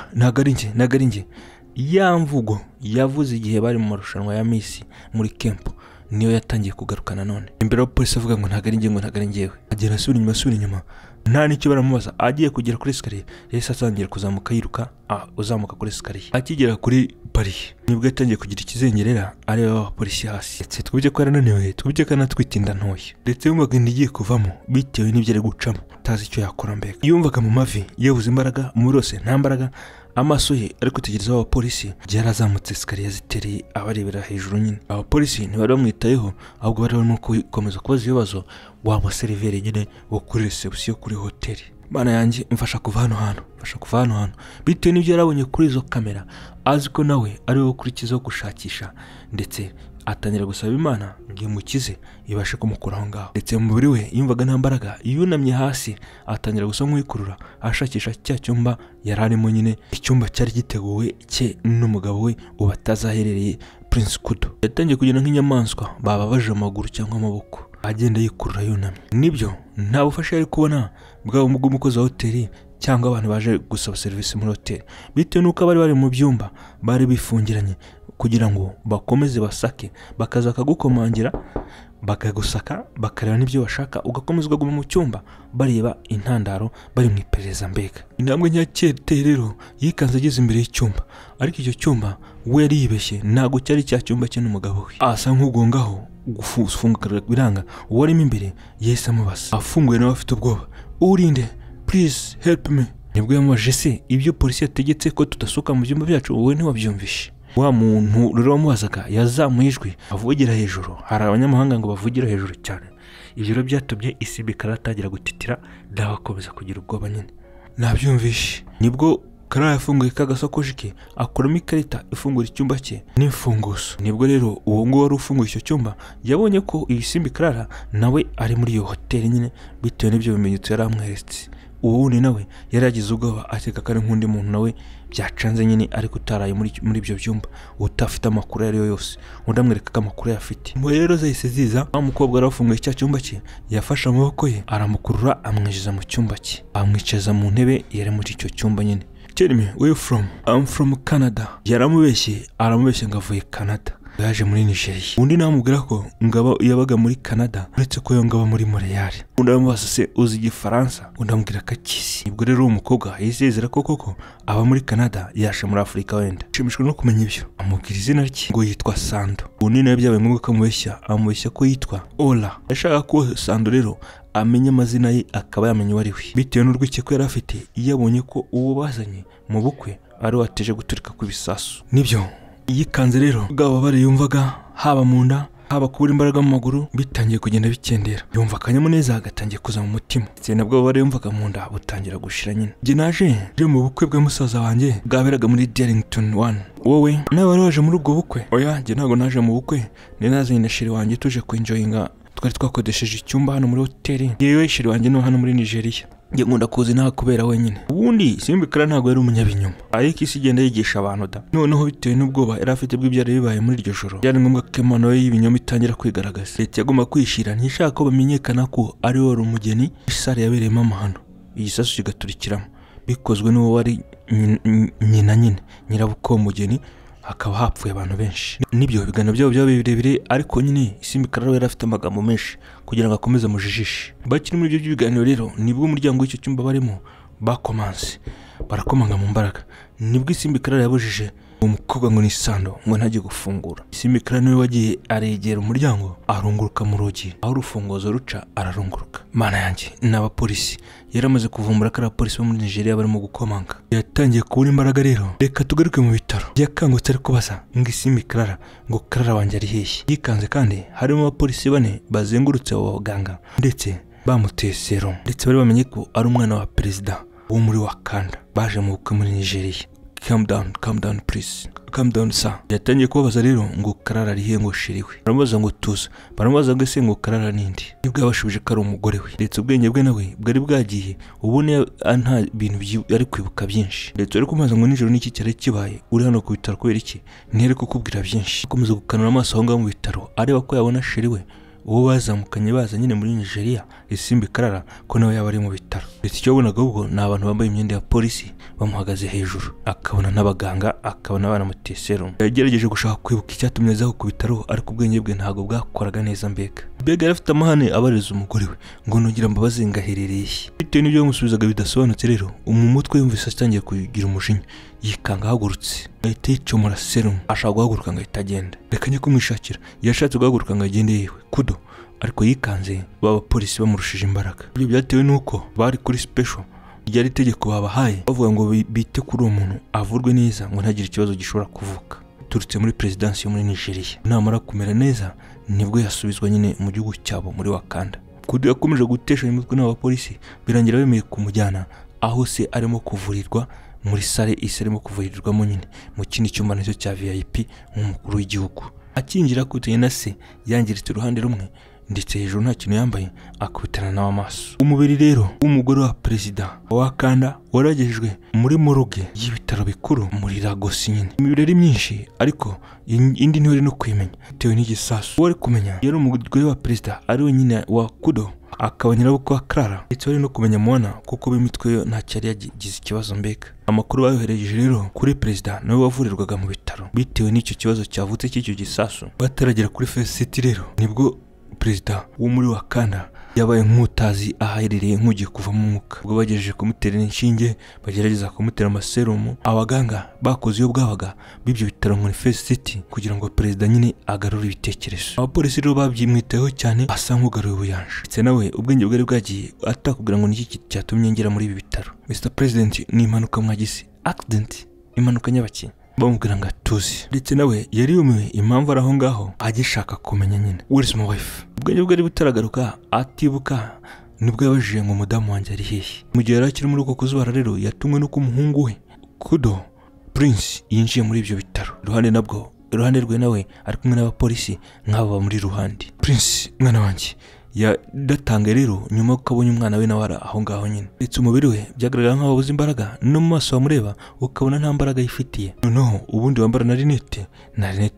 nagaringe ya mvugo yavuze igihe bari mu marushanwa ya Miss muri camp niyo yatangiye kugarukana none imbere abapolisi avuga ngo ntagaringewe agera asubira inyuma nta nicyo baramubaza agiye kugera kuri escalier yahise atangira kuzamuka yiruka uzamuka kuri escalier akigera kuri pari nibwo yatangiye kugira ikizengerera areba abapolisi hasi ndetse twubye ko yarananiwe twubye ko anatwitinda ntoya ndetse yumvaga indigiye kuvamo bitewe n'ibyo ari gucamo tazi icyo yakora mbega yumvaga mu mavi yabuze imbaraga mu rose nta mbaraga amaso ye ari kutegereza abapolisi yarazamutse escalier zitereye abarebera hejuru nyine abapolisi ntibari bamwitayeho ahubwo bari barimo gukomeza kubaza ibibazo wa museriveri nyine wo kuri reception kuri hoteli bana yanjye mfasha kuva hano bitewe n'ibyo yarabonye kuri izo kamera azi ko nawe ari we ukurikizaho gushakisha ndetse atangira gusaba Imana ngo imukize ibashe kumukuraho ngaho ndetse mu mubiri we yumvaga nta mbaraga yunamye hasi atangira gusa nk'uwikurura ashakisha cya cyumba yararimo nyine icyumba cyari giteguwe cye n'umugabo we ubatazaherereye Prince Kudu yatangiye kugenda nk'inyamaswa bababaje amaguru cyangwa amaboko agenda yikurura yunamye nibyo nta bufasha yari kubona bwabo bw'umukozi wa hoteli cyangwa abantu baje gusaba service muri hoteli bitewe n'uko bari mu byumba bari bifungiranye kugira ngo bakomeze basake bakaza kagukomangira bakagusaka bakareba n'ibyo bashaka ugakomezwa guma mu cyumba bareba intandaro bari mu iperereza mbega intambwe nyakete rero yikanze ageze imbere y'icyumba ariko icyo cyumba we yari yibeshye ntago cyari cya cyumba cye n'umugabo we asa nk'ugongaho gufunga biranga uwarimo imbere yahise amubaza. Afunguye nawe afite ubwoba. Urinde, please help me. Nibwo yamubaje se ibyo polisi yategetse ko tudasohoka mu byumba byacu wowe ntiwabyumvishe? Wa muntu rero wamubazaga yazamuye ijwi avugira hejuru. Hari abanyamahanga ngo bavugira hejuru cyane. Ibyo rero byatumye Isimbi Karara atangira gutitira nawe akomeza kugira ubwoba nyine. Nabyumvishe. Nibwo Karara yafunguye kagasakoshi ke akuramo ikarita ifungura icyumba cye n'imfunguzo. Nibwo rero uwo nguwo wari ufunguye icyo cyumba yabonye ko Isimbi Karara nawe ari muri iyo hoteli nyine bitewe n'ibyo bimenyetso yari amweretse. Uwo wundi nawe yari yagize ubwoba akeka ko ari nk'undi muntu nawe byacanze nyine ariko utaraye muri ibyo byumba utafite amakuru ariyo yose. Undi amwereka ko amakuru yafite. Mu rero zahise ziza wa mukobwa wari afunguye cya cyumba cye yafashe amaboko ye aramukurura amwinjiza mu cyumba cye amwicaza mu ntebe yari muri icyo cyumba nyine. Tell me where you from? I'm from Canada. Yaramubeshye ngo avuye Canada. Yaje muri Nigeria. Undi namubwira ko ngaba yabaga muri Canada uretse ko yo ngaba muri Montreal. Undi amubaza se uzi igifaransa? Undi amubwira ko akizi. Nibwo rero umukobwa yizezera ko koko aba muri Canada yashe muri Afurika wenda. Shimishwe no kumenya ibyo. Amubwira izina rye ngo yitwa Sando. Undi nawe byabaye ngombwa ko amubeshya ko yitwa Ola. Yashaka ko Sando rero amenya amazina ye akaba yamenya uwari we bitewe n'urwikeko yari afite iyo abonye ko uwo bazanye mu bukwe ari wateje guturika kw'ibisasu. Nibyo yikanze rero bwaba bari yumvaga haba mu nda haba kubura imbaraga mu maguru bitangiye kugenda bikendera. Yumva akanyamuneza gatangiye kuza mu mutima ndetse nabwo bari yumvaga mu nda butangira gushira nyine. Njye naje mu bukwe bwa musaza wanjye bwaberaga muri Darlington 1. Wowe nawe wari waje muri ubwo bukwe? Oya njye ntabwo naje mu bukwe, ni nazanye na sheri wanjye tuje kwenjoyinga. Twari twakodesheje icyumba hano muri hoteli. Yewe sheri wanjye no hano muri Nigeria. Njye nkunda kuzi nta kubera wenyine. Ubundi Isimbi Karara ntabwo yari umunyabinyoma ariko isi igenda yigisha abantu da. Noneho bitewe n'ubwoba yari afite bw'ibyari bibaye muri iryo joro byari ngombwa ko impano y'ibinyoma itangira kwigaragaza. Leta yagomba kwishira ntishaka ko bamenyekana ko ari we wari umugeni isare yabereyemo amahano. Igisasu kigaturikiramo bikozwe n'uwo wari nyina nyirabukwe umugeni hakaba hapfuye abantu benshi. Nibyo biganiro byabo byaba birebire ariko nyine Isimbi Karara yari afite amagambo menshi kugira ngo akomeze amujijishe. Bakiri muri ibyo biganiro rero nibwo umuryango w'icyo cyumba barimo bakomanse barakomanga mu mbaraga. Nibwo Isimbi Karara yabujije umukobwa ngo ni Sando ngo ntajye gufungura. Isimbi Karara niwe wagiye aregera umuryango arunguruka mu rugi aho urufunguzo ruca ararunguruka. Mana yanjye n'abapolisi yaramaze kuvumbura ko abapolisi bo muri Nigeria barimo gukomanga. Yatangiye kubura imbaraga rero. Reka tugaruke mu bitaro. Yakangutse ari kubaza ngo Isimbi Karara ngo Karara wanjye ari hehe. Yikanze kandi harimo abapolisi 4 bazengurutse abo baganga ndetse bamuteye serum ndetse bari bamenye ko ari umwana wa perezida wo muri Wakanda baje mu bukwe muri Nigeria. Calm down please. Calm down sir. Yatangiye kubabaza rero ngo Karara ari he ngo shiriwe. Baramubaza ngo tuza. Baramubaza ngo se ngo Karara nindi. Nibwo yabashubije ko ari umugore we. Ndetse ubwenge bwe nawe bwari bwagiye. Ubone nta bintu ari kwibuka byinshi. Ndetse ari kumaza ngo nijoro n'iki cyari kibaye. Uri hano ku bitaro kubera iki? Ntere kukubwira byinshi. Akomeza gukanura amaso aho ngaho mu bitaro. Areba ko yabona shiriwe. Uwo bazamukanye baza nyine muri Nigeria Isimbi Karara ko nawe yaba ari mu bitaro. Ndetse icyo yabonaga ubwo ni abantu bambaye imyenda ya polisi bamuhagaze hejuru. Akabona n'abaganga akabona banamuteye serum. Yagerageje gushaka kwibuka icyatumye azaho ku bitaro ariko ubwenge bwe ntabwo bwakoraga neza mbega. Mbega yarafite amahane abariza umugore we ngo ntugira mbabazi ngaherereye. Bitewe n'ibyo yamusubizaga bidasobanutse rero mu mutwe yumvise atangiye kugira umujinya yikanga ahagurutse. Ahita yicomora serum ashaka guhaguruka ngo ahita agenda. Reka njye kumwishakira. Yashatse guhaguruka ngo agende yewe kudo ariko yikanze baba polisi bamurushije imbaraga. Ibyo byatewe nuko bari kuri special ryari tegeko babahaye bavuga ngo bite kuri uwo muntu avurwe neza ngo ntagire ikibazo gishobora kuvuka. Turutse muri presidency yo muri Nigeria namara kumera neza nibwo yasubizwa nyine mu gihugu cyabo muri Wakanda. Kudo yakomeje gutesha imitwe n'abapolisi birangira bemeye kumujyana aho se arimo kuvurirwa muri sale isarimo kuvurirwamo nyine mu kindi cyumba nicyo cya VIP nk'umukuru w'igihugu. Akinjira kutanye na se yangiritse uruhande rumwe ndetse hejuru nta kintu yambaye akubitana n'amaso. Umubiri rero w'umugore wa perezida wa Wakanda waragejejwe muri morgue y'ibitaro bikuru muri Lagos nyine. Imibiri myinshi ariko indi ntiyari no kwimenya bitewe n'igisasu. Wari kumenya yari umugore wa perezida ari we nyine wa Kudo akaba nyirabukwe wa Karara ndetse wari no kumenya Mwana kuko b'imitwe yo nta cyari yagize ikibazo mbega. Amakuru bayohereje rero kuri perezida nawe wavurirwaga mu bitaro bitewe n'icyo kibazo cyavutse cy'icyo gisasu. Bataragera kuri First City rero nibwo perezida wo muri Wakanda yabaye nk'utazi ahaherereye nk'ugiye kuva mu mwuka. Ubwo bagejeje kumutera inshinge, bagerageza kumutera amaserumu, abaganga bakoze iyo bwabaga b'ibyo bitaro muri First City kugira ngo perezida nyine agarure ibitekerezo. Abapolisi rero babyimwitayeho cyane, asa nk'ugaruye ubuyanja. Ndetse nawe ubwenge bwari bwagiye atakubwira ngo niki cyatumye ngera muri ibi bitaro. Mr President, ni impanuka mwagize. Accident, impanuka nyabaki. Bamubwira ngo atuzi. Ndetse nawe yari yumiwe impamvu ari aho ngaho agishaka kumenya nyine. Where is my wife? Ubwenge bwari butaragaruka, atibuka nibwo yabajije ngo umudamu wanjye ari hehe. Mu gihe yari akiri muri uko kuzubara rero yatumwe no kumuhungu we Kudo Prince yinjiye muri ibyo bitaro. Iruhande rwe nawe ari kumwe n'abapolisi nk'aba muri ruhande. Prince mwana wanjye yadatanga rero nyuma ukabonye umwana we nawe aho ngaho nyine. Ndetse umubiri we byagaragara nk'aho wabuze imbaraga, no mu maso wamureba ukabona nta mbaraga yifitiye. Noneho ubundi wambara na rinete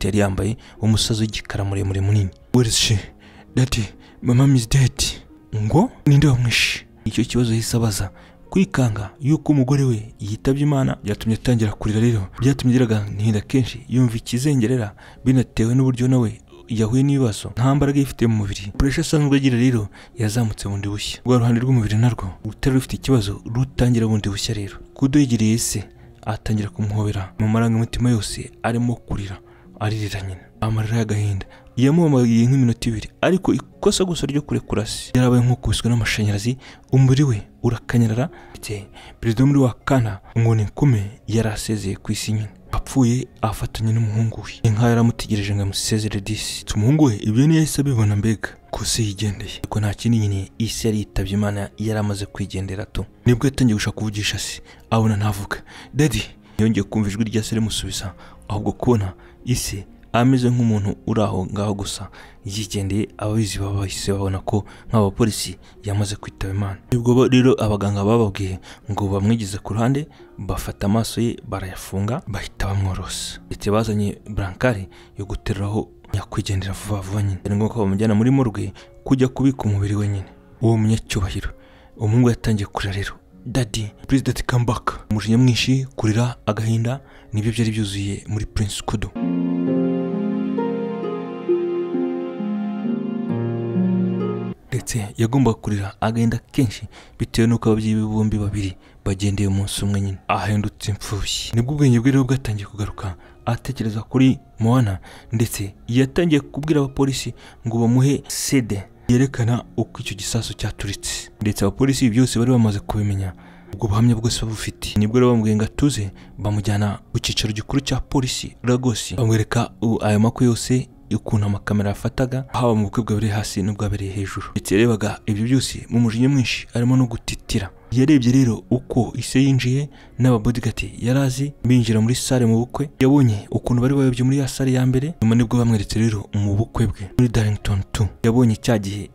yari yambaye umusazi w'igikara muremure munini. Where is she? Daddy, my mom is dead. Ngo ninde wamwishe? Icyo kibazo yahise abaza. Kwikanga yuko umugore we yitabye Imana byatumye atangira kurira rero. Byatumye ageraga ntinda kenshi yumva ikizengerera, binatewe n'uburyo nawe yahuye n'ibibazo nta mbaraga ifite mu mubiri. Pressure asanzwe agira rero yazamutse bundi bushya. Rwa ruhande rw'umubiri narwo rutari rufite ikibazo rutangira bundi bushya rero. Kudo yigiriye se atangira kumuhobera mu marangamutima yose, arimo kurira aririra nyine amarira y'agahinda. Yamuhamagaye nk'iminota 2 ariko ikosa gusa ryo kurekura se yarabaye nk'ukubiswe n'amashanyarazi, umubiri we urakanyarara. Perezida muri Wakanda ngo ni kume yarasezeye ku isi nyine, apfuye afatanye n'umuhungu we. Inka yaramutegereje ngo amusezere disi. Umuhungu we ibyo niyo yahise abibona mbega ko se yigendeye, ariko nta kindi nyine isi yari yitabye Imana, yaramaze kwigendera to. Nibwo yatangiye gushaka kuvugisha se, abona ntavuga. Daddy yongeye kumva ijwi rya se rimusubiza, ahubwo kubona isi ameze nk'umuntu uri aho ngaho gusa yigendeye. Ababizi bahise babona ko nk'abapolisi yamaze kwitaba Imana. Nibwo rero abaganga bababwiye ngo bamwigeze ku ruhande, bafata amaso ye barayafunga, bahita bamworosa. Ndetse bazanye brancard yo guteruraho nyakwigendera vuba vuba nyine. Ari ngombwa ko bamujyana muri morgue kujya kubika umubiri we nyine. Uwo munyacyubahiro umuhungu yatangiye kurira rero. Daddy, please daddy come back. Umujinya mwinshi, kurira, agahinda nibyo byari byuzuye muri Prince Kudo. Ndetse yagomba kurira agahinda kenshi bitewe n'uko ababyeyi bombi babiri bagendeye umunsi umwe nyine, ahindutse imfubyi. Nibwo ubwenge bwe rero bwatangiye kugaruka, atekereza kuri Moana. Ndetse yatangiye kubwira abapolisi ngo bamuhe CD yerekana uko icyo gisasu cyaturitse. Ndetse abapolisi byose bari bamaze kubimenya, ubwo buhamya bwose babufite. Nibwo rero bamubwiye ngo atuze, bamujyana ku cyicaro gikuru cya polisi Lagos, bamwereka aya makuru yose ukuntu amakamera yafataga, haba mu bukwe bwabere hasi n'ubwabereye hejuru. Ndetse yarebaga ibyo byose mu mujinya mwinshi, arimo no gutitira. Yarebye rero uko ise yinjiye n'ababodyguard yarazi binjira muri sale mu bukwe. Yabonye ukuntu bari bayobye muri ya sale ya mbere, nyuma nibwo bamweretse rero mu bukwe bwe muri Darlington 2. Yabonye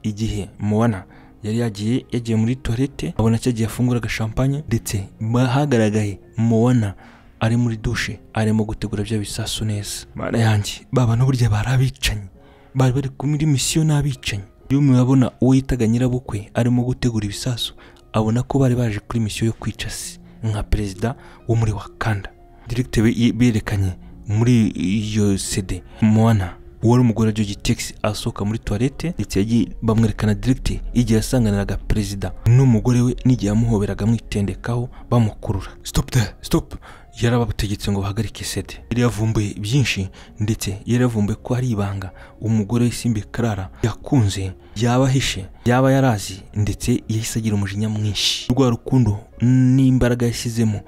igihe Moana yari yagiye muri toilette, abona cyagiye afungura champagne. Ndetse bahagaragaye Moana ari muri douche arimo gutegura bya bisasu neza. Mana yanjye, baba no burya barabicanye, bari kumiri mission n'abicanye. Iyo mubabona uwo yitaga nyirabukwe arimo gutegura ibisasu, abona ko bari baje kuri mission yo kwica se nka perezida wo muri Wakanda. Directeur berekanye muri iyo CD Moana wari umugore George Tex asohoka muri toilette. Ndetse yagiye bamwerekana directeur igihe yasanganiraga perezida n'umugore we, n'igihe amuhoberaga mwitendekaho bamukurura. Stop. Yarababutegetse ngo bahagarike CD. Yari yavumbuye byinshi, ndetse yari yavumbuye ko hari ibanga umugore w'Isimbi Clara yakunze, yabahishe, yaba yarazi. Ndetse yahise agira umujinya mwinshi, rwa rukundo n'imbaraga yashyizemo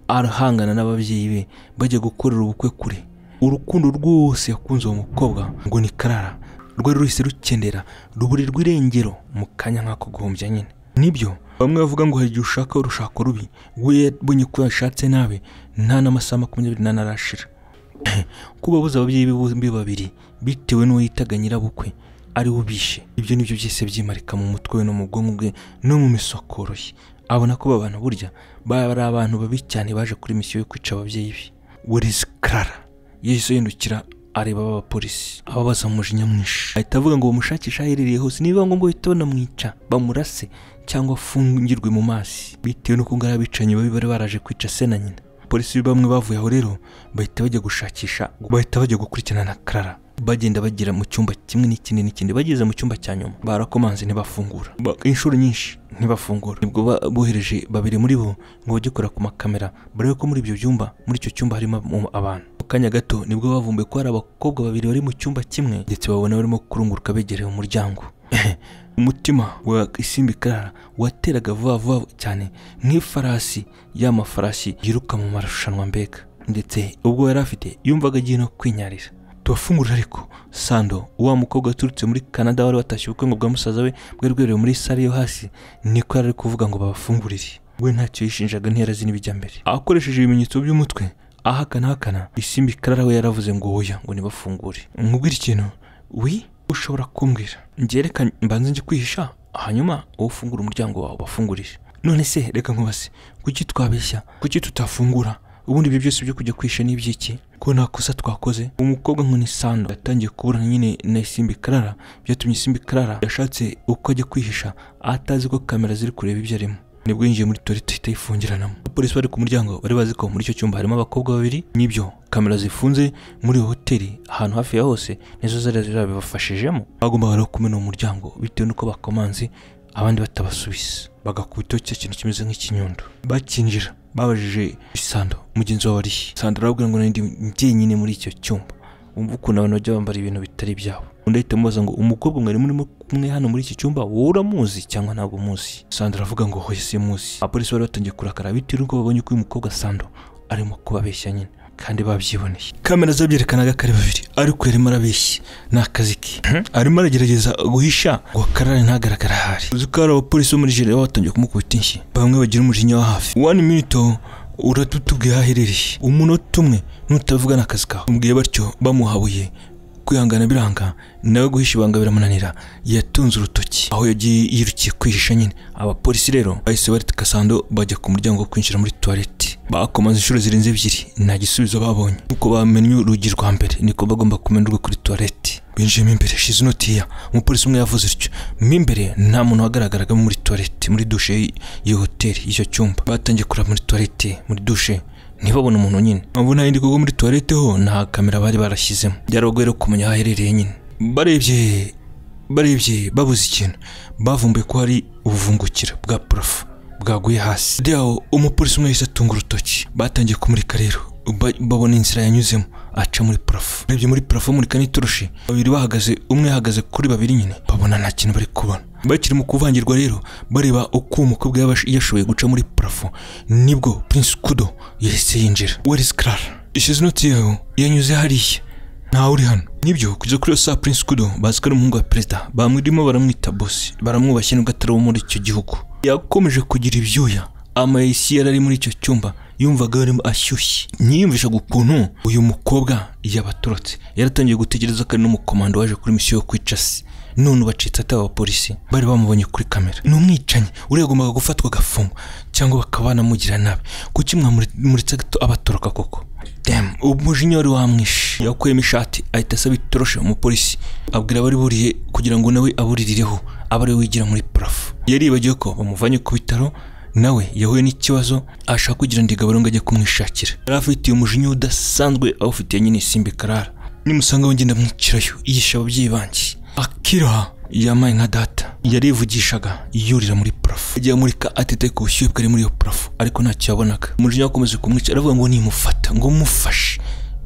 arahangana n'ababyeyi be bajya gukorera ubukwe kure. Urukundo rwose yakunze uwo mukobwa ngo ni Clara rwari ruhise rukendera, ruburirwa irengero mu kanya nk'ako guhombya nyine. Nibyo bamwe bavuga ngo hari igihe ushaka urushako rubi, we yabonye ko yashatse nawe nta n'amasaha 28 arashira. Kubabuza ababyeyi bombi babiri bitewe n'uwo yitaga nyirabukwe ari ubishe, ibyo nibyo byese byimarika mu mutwe we no mu bwonko bwe no mu misokoro ye. Abona ko babana burya bari abantu babi cyane baje kuri mission yo kwica ababyeyi be. Where is Clara? Yahise yindukira areba abapolisi, ababaza umujinya mwinshi. Ahita avuga ngo bamushakisha aherereye hose, niba ngo bahita banamwica, bamurase cyangwa afungirwe mu mazi, bitewe n'uko ngara abicanye babi bari baraje kwica se na nyina. Polisi bamwe bavuye aho rero bahita bajya gushakisha, bahita bajya gukurikirana na Clara. bagenda bagira mu cyumba kimwe n'ikindi bageze mu cyumba cya nyuma barakomanze ntibafungura inshuro nyinshi ntibafungura. Nibwo bohereje babiri muri bo ngo bajye kora ku makamera barebe ko muri ibyo byumba muri icyo cyumba harimo abantu. Mu kanya gato nibwo bavumbuye ko hari abakobwa babiri bari mu cyumba kimwe ndetse babona barimo kurunguruka begereye umuryango. Umutima wa Isimbi Clara wateraga vuba cyane nk'ifarasi y'amafarashi yiruka mu marushanwa mbega, ndetse ubwo yari afite yumvaga agiye no kwinyarira. Tubafungurira ariko Sando wa mukobwa waturutse muri Canada wari watashye ubukwe ngo bwa musaza we bwari bwerewe muri sale yo hasi niko yari kuvuga ngo babafungurire. We ntacyo yishinjaga ntiyarazi n'ibijya mbere. Akoresheje ibimenyetso by'umutwe ahakana Isimbi Clara we yaravuze ngo oya ngo nibafungure. Nkubwira ikintu ushobora kumbwira ngereka mbanze njye kwihisha hanyuma ufungura umuryango wawe bafungurije. None se reka nkubase kuki twabeshya kuki tutafungura ubundi ibyo byose byo kujya kwisha n'ibyiki ko nakosa twakoze. Umukobwa nk'uni Sando yatangiye kuburana nyine na Isimbi Clara byatumye Isimbi Clara yashatse uko ajya kwihisha atazi ko kamera ziri kureba ibyo arimo. Nibwo yinjiye muri toilette itayifungiranamo. Polisi bari ku muryango bari bazi ko muri icyo cyumba harimo abakobwa babiri n'ibyo kamera zifunze muri hoteli ahantu hafi ya hose nizo zari zabibafashijemo. Bagombaga kumena umuryango bitewe nuko bakomanze abandi batabasubiza bagakubita cyo kintu kimeze nk'ikinyundo. Bakinjira babajije Sando mugenzi wawe ari Sando arabwira ngo ndi njyenyine muri icyo cyumba. Umva ukuntu abantu bajya bambara ibintu bitari byabo. Undi ahita amubaza ngo umukobwa mwari muri kumwe hano muri iki cyumba wowe uramuzi cyangwa ntabwo umuzi? Sando aravuga ngo hoye simuzi. Apolisi bari batangiye kurakara bitewe nuko babonye ko uyu mukobwa Sando arimo kubabeshya nyine kandi babyiboneye. Kamera zabyerekanaga kare babiri ariko yarimo arabeshya n'akazi ke. Arimo aragerageza guhisha ngo Karare ntagaragara ahari. Uzi ko hari abapolisi bo muri Nigeria batangiye kumukubita inshyi bamwe bagira umujinya wa hafi. 1 minute uratutubwiye aherereye umunota umwe nutavuga n'akazi kawe. Umbwiye batyo bamuhabuye kwihangana biranga nawe guhisha ibanga biramunanira yatunze urutoki aho yagiye yirukiye kwihisha nyine. Abapolisi rero bahise bareka Sando bajya ku muryango wo kwinjira muri toilette. Bakomaze inshuro zirenze 2 nta gisubizo babonye. Uko bamenye urugi rwa mbere niko bagomba kumenurwa kuri toilette. Binjiyemo imbere Shizunotiya umupolisi umwe yavuze ityo mo imbere nta muntu wagaragaraga muri toilette muri douche y'iyo hoteli y'icyo cyumba. Batangiye kuraba muri toilette muri douche ntibabona umuntu nyine. Babona indi kugo muri toilette ho nta kamera bari barashyizemo. Byaragwera kumenya aho aherereye nyine. Barebye babuze ikintu bavumbuye ko hari ubuvungukira bwa prof bwaguye hasi. Deo umupolisi umwe yise atunga urutoki. Batangiye kumurika rero babona inzira yanyuzemo aca muri prof. Barebye muri prof muri kaniturushi babiri bahagaze umwe ahagaze kuri babiri nyine babona nta kintu bari kubona. Bakiri mu kuvangirwa rero bareba uko umukobwa yashoboye guca muri prof nibwo Prince Kudo yahise yinjira. Where is Clara? Shizunotiya yanyuze hariya nta uri hano. Nibyo kujya kuri sa Prince Kudo bazikora umuhungu wa perezida bamwirimo baramwita boss baramwubashye nubwo atari wo muri icyo gihugu. Yakomeje kugira ibyuya amayisi yarari muri icyo cyumba yumvaga arimo ashyushye. Ntiyumvisha gukuntu uyu mukobwa yabaturutse. Yaratangiye gutegereza ko ari n'umukomando waje kuri mission yo kwica se. None bacitse ataba polisi bari bamubonye kuri kamera. N'umwicanyi uragombaga gufatwa gafungwa cyangwa bakabana mugira nabi. Kuki mwamuritse abatoroka koko? Damn umujinya wari wamwishe. Yakuyemo ishati ahita asaba itoroshe umupolisi abwira bari buriye kugira ngo nawe aburirireho abari wigira muri prof. Yaribagiye ko bamuvanye ku bitaro nawe yahuye n'ikibazo ashaka kugira ndigabaro ngo ajye kumwishakira. Yarafitiye umujinya udasanzwe awufitiye nyine Isimbi Clara. Nimusanga wongenda mwicirayo yisha ababyeyi banjye. Akira yamaye nka data yarivugishaga yurira muri prof. Yagiye amurika atete ku bushyuhe bwari muri iyo prof ariko ntacyo yabonaga. Umujinya wakomeze kumwica aravuga ngo nimufata ngo mufashe.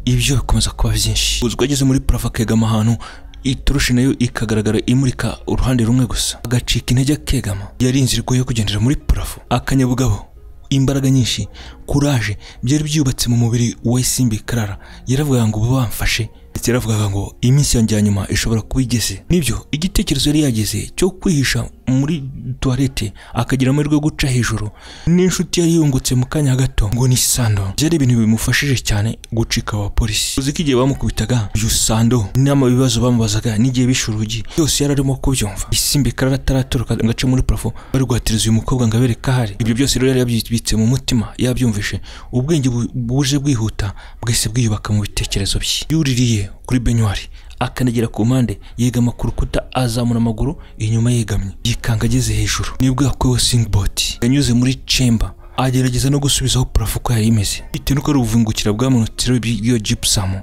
Ibyo bikomeza kuba byinshi. Uzwo ageze muri prof akegama ahantu iturushi nayo ikagaragara imurika uruhande rumwe gusa agacika intege akegama. Yari inzira yo kugendera muri prof. Akanyabugabo imbaraga nyinshi courage byari byubatse mu mubiri wa Isimbi Clara. Yaravuga ngo bamfashe ndetse yaravuga ngo iminsi yanjye nyuma ishobora kubigeze. Nibyo igitekerezo yari yageze cyo kwihisha muri toilette akagira amahirwe yo guca hejuru. N'inshuti yari yungutse mu kanya gato ngo ni Sando. Byari ibintu bimufashije cyane gucika wa polisi. Uzi ko igihe bamukubitaga uyu Sando n'ama bibazo bamubazaga n'igihe bishurugi byose yararimo kubyumva. Isimbi Clara ataraturuka ngace muri prof bari guhatiriza uyu mukobwa ngo abereka hari. Ibyo byose rero yari yabyibitse mu mutima yabyumvishe. Ubwenge buje bwihuta bwese bwiyubaka mu bitekerezo bye. Yuririye kuri benyuari akanegera ku mpande yegama ku rukuta azamura amaguru inyuma yegamye yikanga ageze hejuru. Nibwo yakowe singboat yanyuze muri chamber agerageza no gusubizaho prof ko yari imeze bitewe nuko ari ubuvungukira bwamunutiro bw'iyo gypsum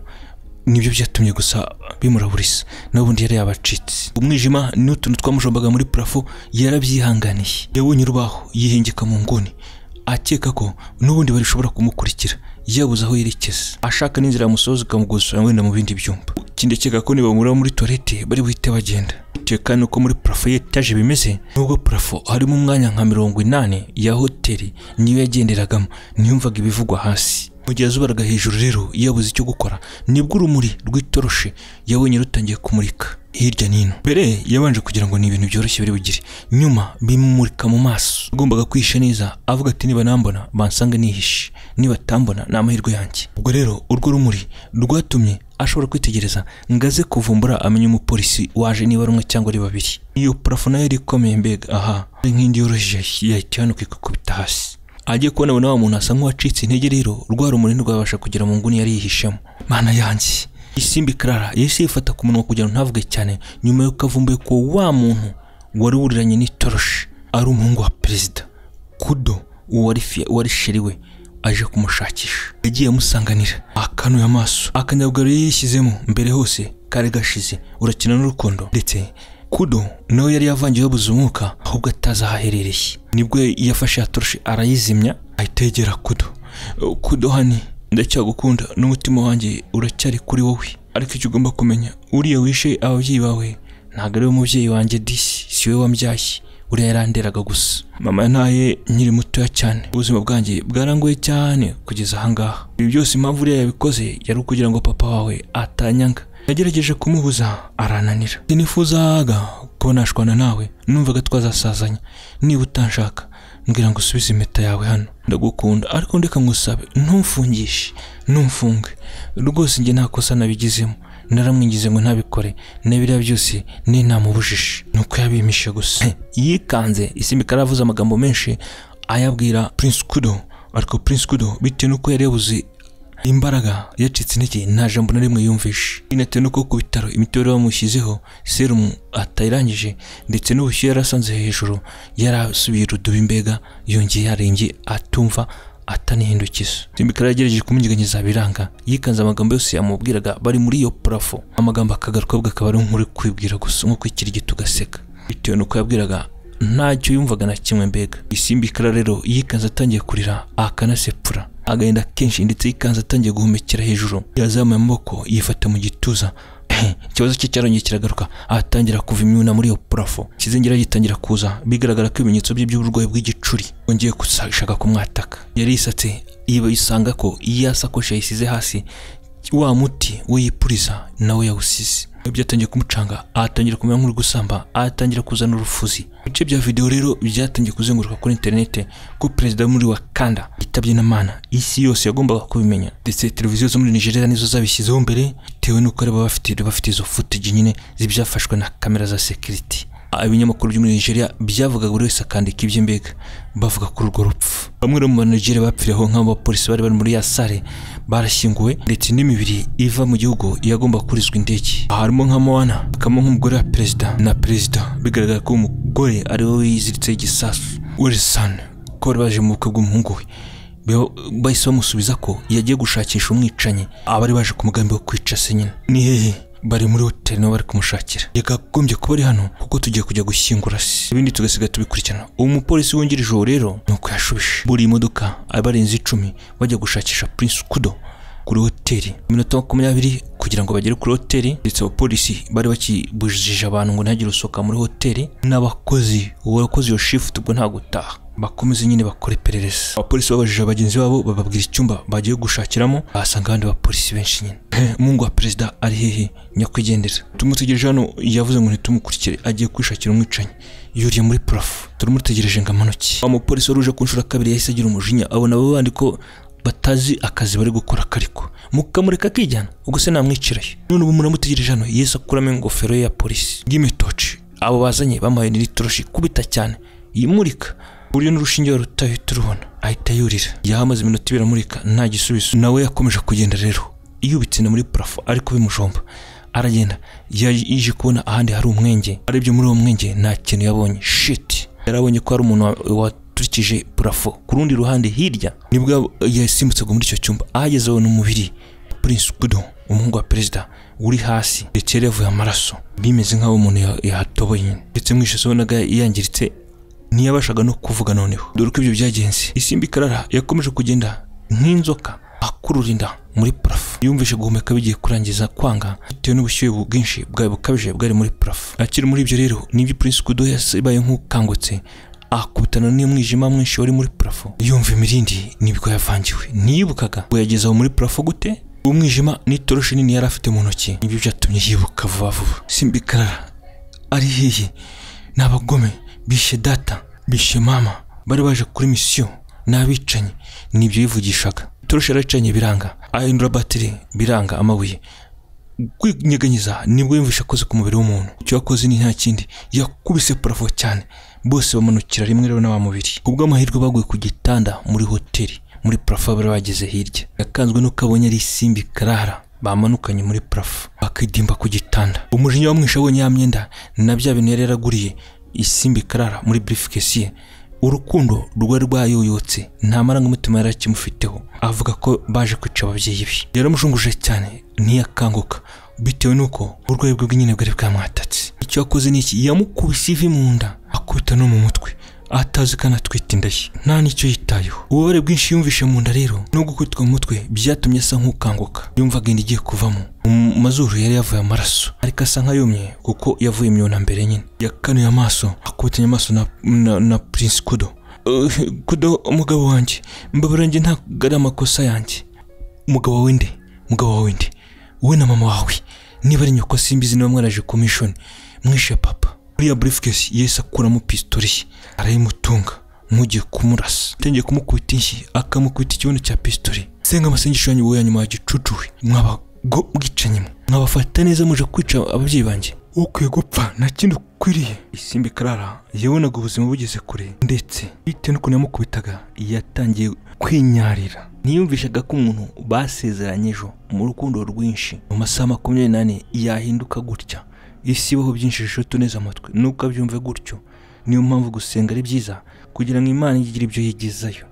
nibyo byatumye gusa bimuraburisa n'ubundi yari yabacitse. Umwijima n'utuntu twamujombaga muri parafo yarabyihanganiye. Yabonye urubaho yihengeka mu nguni akeka ko n'ubundi barishobora kumukurikira yabuze aho yerekeza, ashaka n'inzira yamusoza ikamugusura wenda mu bindi byumba. Ikindi akeka ko nibamura muri toilette bari buhite bagenda. Tekano ko muri parafo y'etaje bimeze, nubwo parafo harimo umwanya nka 80 ya hoteli niyo yagenderagamo, niyumvaga ibivugwa hasi. Mu gihe azubaraga hejuru rero yabuze icyo gukora, nibwo urumuri rw'itoroshe yabonye rutangiye kumurika hirya nino. Mbere yabanje kugira ngo ni ibintu byoroshye biri bugire, nyuma bimumurika mu maso. Agombaga kwisha neza avuga ati niba nambona bansanga nihishe, niba tambona ni amahirwe yanjye. Ubwo rero urwo rumuri rwatumye ashobora kwitegereza ngaze kuvumbura amenye umupolisi waje niba rumwe cyangwa ari babiri. Iyo parafo nayo rikomeye mbega aha nk'indi yoroheje yahita hano kwikubita hasi. Agiye kubona wa muntu asa nk'uwacitse intege rero rwa rumuri rwabasha kugera mu nguni yari yihishemo. Mana yanjye, isimbi Clara yese yifata ku munwa kugira ngo ntavuge cyane, nyuma yo kavumbuye ko wa muntu wari wuriranye n'itoroshi ari umuhungu wa perezida Kudo wari sheri we aje kumushakisha. Yagiye amusanganira akanuye amaso, akanyabugaro yishyizemo mbere hose kare gashize urakina n'urukundo, ndetse Kudo nawe yari yavangiye yabuze umwuka ahubwo ataza ahaherereye. Nibwo yafashe atoroshi arayizimya ahitegera Kudo hani ndacyagukunda n'umutima wanjye uracyari kuri wowe, ariko icyo ugomba kumenya uriya wishe ababyeyi bawe ntabwo ari umubyeyi wanjye disi, si we wambyaye, uriya yaranderaga gusa. Mama yantaye nkiri mutoya cyane, ubuzima bwanjye bwarangoye cyane kugeza ahangaha. Ibi byose impamvu uriya yabikoze yari ukugira ngo papa wawe atanyanga. Yagerageje kumubuza arananira. Sinifuzaga ko nashwana nawe, numvaga twazasazanya. Niba utanshaka mbwira ngo usubize impeta yawe hano, ndagukunda ariko ndeka ngusabe ntumfungishe, ntumfunge. Rwose njye nta kosa nabigizemo, naramwingize ngo ntabikore, n'ibiriya byose ni namubujije, nuko yabimishe gusa. Yikanze isimbi karavuze amagambo menshi ayabwira Prince Kudo, ariko Prince Kudo bitewe nuko yari yabuze imbaraga yacitse intege nta jambo na rimwe yumvishe. Binatewe nuko ku bitaro imiti yari bamushyizeho serumu atayirangije, ndetse n'ubushyuhe yarasanze hejuru yarasubiye urudubi, mbega yongeye yarenge atumva atanihindukiza. Simbikara yagerageje kumunyeganyeza biranga, yikanze amagambo yose yamubwiraga bari muri iyo parafo. Amagambo akagaruka bwa akaba ari nk'uri kwibwira gusa nk'uko ikirigi tugaseka, bitewe nuko yabwiraga ntacyo yumvaga na kimwe. Mbega isimbikara rero yikanze atangiye kurira akanasepfura agahinda kenshi, ndetse yikanze atangiye guhumekera hejuru. Yazamuye amaboko yifata mu gituza. Ikibazo cye cyarongeye kiragaruka, atangira kuva imyuna muri iyo parafo. Kizengera gitangira kuza, bigaragara ko ibimenyetso bye by'uburwayi bw'igicuri wongeye gushaka kumwataka. Yari yisatse yisanga ko iyo sakoshi yayisize hasi, wa muti wiyipuriza nawe yawusize. Byatangiye kumucanga, atangira kumenya nk'uri gusamba, atangira kuzana urufuzi. Ibice bya video rero byatangiye kuzenguruka kuri internet ko perezida muri Wakanda yitabye n'Imana. Isi yose yagombaga kubimenya, ndetse televiziyo zo muri Nigeria nizo zabishyizeho mbere, bitewe nuko ari bafite izo footage nyine zibyafashwe na kamera za security. Ibinyamakuru byo muri Nigeria byavugaga buri wese akandika ibye, mbega bavuga kuri urwo rupfu. Bamwe mu Nigeria bapfiriyeho nk'abapolisi bari muri ya sare barashyinguwe, ndetse n'imibiri iva mu gihugu yagomba kurizwa indege. Harimo nka Moana, akamo nk'umugore wa perezida na perezida, bigaragara ko umugore ari we yiziritse igisasu. Wilson ko baje mu bukwe bw'umuhungu we, bahise bamusubiza ko yagiye gushakisha umwicanyi abari baje ku mugambi wo kwica se nyine. Ni hehe? Bari muri hoteli nabo bari kumushakira. Yakagombye kuba ari hano kuko tugiye kujya gushyingura se, ibindi tugasiga tubikurikirana. Umupolisi wungirije rero nuko yashubije buri imodoka abarenze 10 bajya gushakisha Prince Kudo kuri hoteli. Iminota 20 kugira ngo bagere kuri hoteli, ndetse abapolisi bari bakibujije abantu ngo ntagire usohoka muri hoteli, n'abakozi iyo shift ubwo nta gutaha, bakomeze nyine bakora iperereza. Abapolisi babajije abagenzi babo bababwira icyumba bagiye gushakiramo, basanga abandi bapolisi benshi nyine. Mungu wa perezida ari hehe? Nyakwigendera tumutegereje hano, yavuze ngo ntitumukurikire, agiye kwishakira umwicanyi. Yuriye muri parafo, turumutegereje ngo amanuke. Umupolisi waruje kunshura kabiri yahise agira umujinya, abona abo bandi ko batazi akazi bari gukora kariko, mukamureka kijyana ubwo se namwicirayo. None ubu muramutegereje hano, Yesu akuramo ingofero ya polisi y'imitoci. Abo bazanye bamuhaye n'itoroshi kubita cyane yimurika, buryo n'urushinge rutahita rubona, ahita yurira. Yahamaze iminota 2 amurika nta gisubizo, nawe yakomeje kugenda rero yubitse na muri parafo ariko bimujomba. Aragenda yije kubona ahandi hari umwenge, arebye muri uwo mwenge nta kintu yabonye. Shit, yarabonye ko hari umuntu waturikije parafo ku rundi ruhande hirya. Nibwo yasimbutse muri icyo cyumba, ahageze abona umubiri Prince Kudo umuhungu wa perezida uri hasi ndetse yavuye amaraso bimeze nk'aho umuntu yahatoboye ndetse mwishe naga yangiritse ntiyabashaga no kuvuga noneho dore ko ibyo byagenze Isimbi Karara yakomeje kugenda nk'inzoka akururinda muri parafo yumvishe guhumeka bigiye kurangiza kwanga bitewe n'ubushyuhe bwinshi bwawe bukabije bwari muri parafo akiri muri ibyo rero nibyo Prince Kudo yabaye nk'ukangutse akubitana n'umwijima mwinshi wari muri parafo yumva imirindi nibwo yavangiwe nibukaga ngo yageze aho muri parafo gute umwijima n'itoroshi nini yari afite mu ntoki nibyo byatumye yibuka vuba vuba Isimbi Karara ari hehe n'abagome bishe data bishe mama bari baje kuri mission n'abicanyi nibyo yivugishaga itoroshi yaracanye biranga ahindura bateri biranga amabuye kwinyeganyeza nibwo yumvisha akoze ku mubiri w'umuntu icyo yakoze ni nta kindi yakubise parafo cyane bose bamanukira rimwe rero na mubiri kubwo amahirwe baguye ku gitanda muri hoteli muri parafo bari bageze hirya yakanzwe no kabonye ari Isimbi Karara bamanukanye muri parafo bakidimba ku gitanda umujinya wamwisha abonye ya myenda na bya bintu yari yaraguriye Isimbi Karara muri briefcase ye urukundo rwari rwayoyotse nta marangamutima yari akimufiteho avuga ko baje kwica ababyeyi be yaramushunguje cyane ntiyakanguka bitewe nuko urwaye bwe nyine bwari bwamwatatse icyo yakoze niki yamukubise ivi mu nda akubita no mu mutwe atazi kana twita indayi nta nicyo yitayeho ububare bwinshi yumvishe mu nda rero no gukubitwa mu mutwe byatumye asa nk'ukanguka yumvaga inda igiye kuvamo mu mazuru yari yavuye amaraso ariko asa nk'ayumye kuko yavuye imyona mbere nyine yakanuye amaso akubitanye amaso na Prince Kudo Kudo umugabo wanjye mbabara njye ntabwo ari amakosa yanjye umugabo wawe nde wowe na mama wawe niba ari nyoko simbizi niba mwaraje ku mission mwishe papa muri ya briefcase yese akuramo pistoli arayimutunga mugiye kumurasa tengeye kumukubita inshyi akamukubita ikibuno cya pistoli senga amasengesho yanyu wowe nyuma yagicucuwe mwabago bwicanye mwabafata neza muje kwica ababyeyi banjye ukwiye gupfa nta kindi ukwiriye Isimbi Karara yabonaga ubuzima bugeze kure ndetse bitewe n'ukuntu yamukubitaga yatangiye kwinyarira ntiyumvishaga ko umuntu basezeranye ejo mu rukundo rwinshi mu masaha 24 yahinduka gutya isi baho byinshi rishoto neza amatwe nuko abyumve gutyo niyo mpamvu gusenga ari byiza kugira ngo Imana igire ibyo yigezayo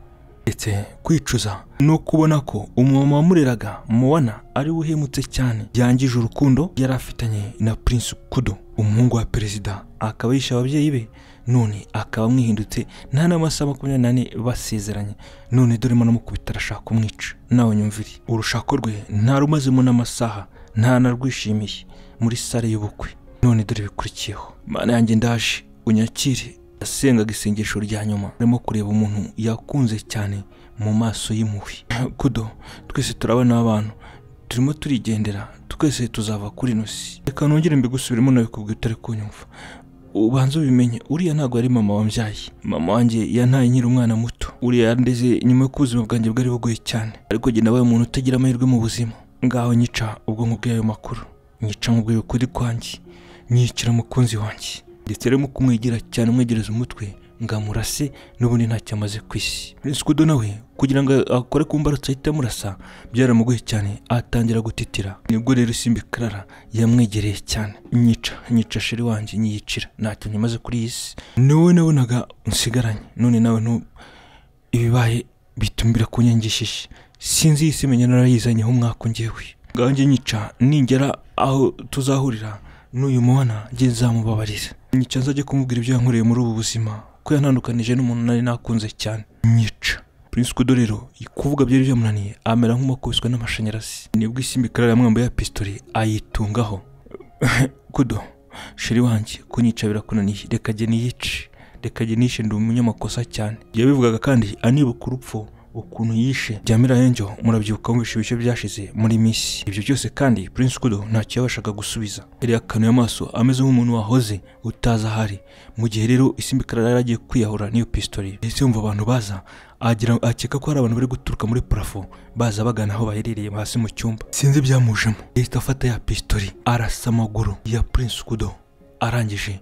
ndetse kwicuza no kubona ko umumama wamureraga mubona ari uhemutse cyane yangije urukundo yari afitanye na Prince Kudo umuhungu wa perezida akaba yisha ababyeyi be none akaba mwihindutse nta n'amasaha 24 basezeranye none dore mana mukubita arashaka kumwica nawe nyumviri urushako rwe nta rumazemo n'amasaha nta narwishimiye muri sare y'ubukwe none dore bikurikiyeho Mana yanjye ndaje unyakire asengaga isengesho rya nyuma arimo kureba umuntu yakunze cyane mu maso y'impuhwe Kudo twese turabana abantu turimo turigendera twese tuzava kuri nosi reka nongere mbigusubiremo nawe kubwira utari kunyumva ubanza ubimenye uriya ntabwo ari mama wambyaye mama wanjye yantaye nkiri umwana muto uriya yandeze nyuma yo kubuzima bwanjye bwari bugoye cyane ariko jye nabaye umuntu utagira amahirwe mu buzima ngaho nyica ubwonko bw'ayo makuru nyica nkubwiye ukuri kwanjye nyicira umukunzi wanjye ndetse rero mu kumwigira cyane umwegereza umutwe ngamurase n'ubundi ntacyo amaze ku isi Prince Kudo nawe kugira ngo akore ku mbarutso ahita amurasa byaramugoye cyane atangira gutitira nibwo rero Isimbi Karara yamwegereye cyane nyica sheri wanjye nyiyicira ntacyo nyamaze kuri isi niwe nabonaga nsigaranye none nawe ibibaye bitumbira kunyangishije sinzi isi menya narayizanyeho umwaka ngewe nganje nyica ningera aho tuzahurira n'uyu mwana nge nzamubabarira nyica nzajye kumubwira ibyo yankoreye muri ubu buzima ko yantandukanije n'umuntu nari nakunze cyane nyica Prince Kudo rero kuvuga byari byamunaniye amera nk'umakubiswe n'amashanyarazi nibwo Isimbi Karara yamwambaye ya pistoli ayitungaho Kudo sheri wanjye kunyica birakunaniye reka jye niyice ndi umunyamakosa cyane yabivugaga kandi anibuka urupfu ukuntu yishe Jamila Angel murabyibuka mu bishe byashize muri Miss ibyo byose kandi Prince Kudo ntacyo yabashaga gusubiza yari akanuye amaso ameze nk'umuntu wahoze utaza hari mu gihe rero Isimbi Karara yaragiye kwiyahura n'iyo pistoli ese yumva abantu baza akeka ko hari abantu bari guturuka muri parafo baza bagana aho baherereye hasi mu cyumba sinzi byamujemo yahita afata ya pistoli arasa amaguru ya Prince Kudo arangije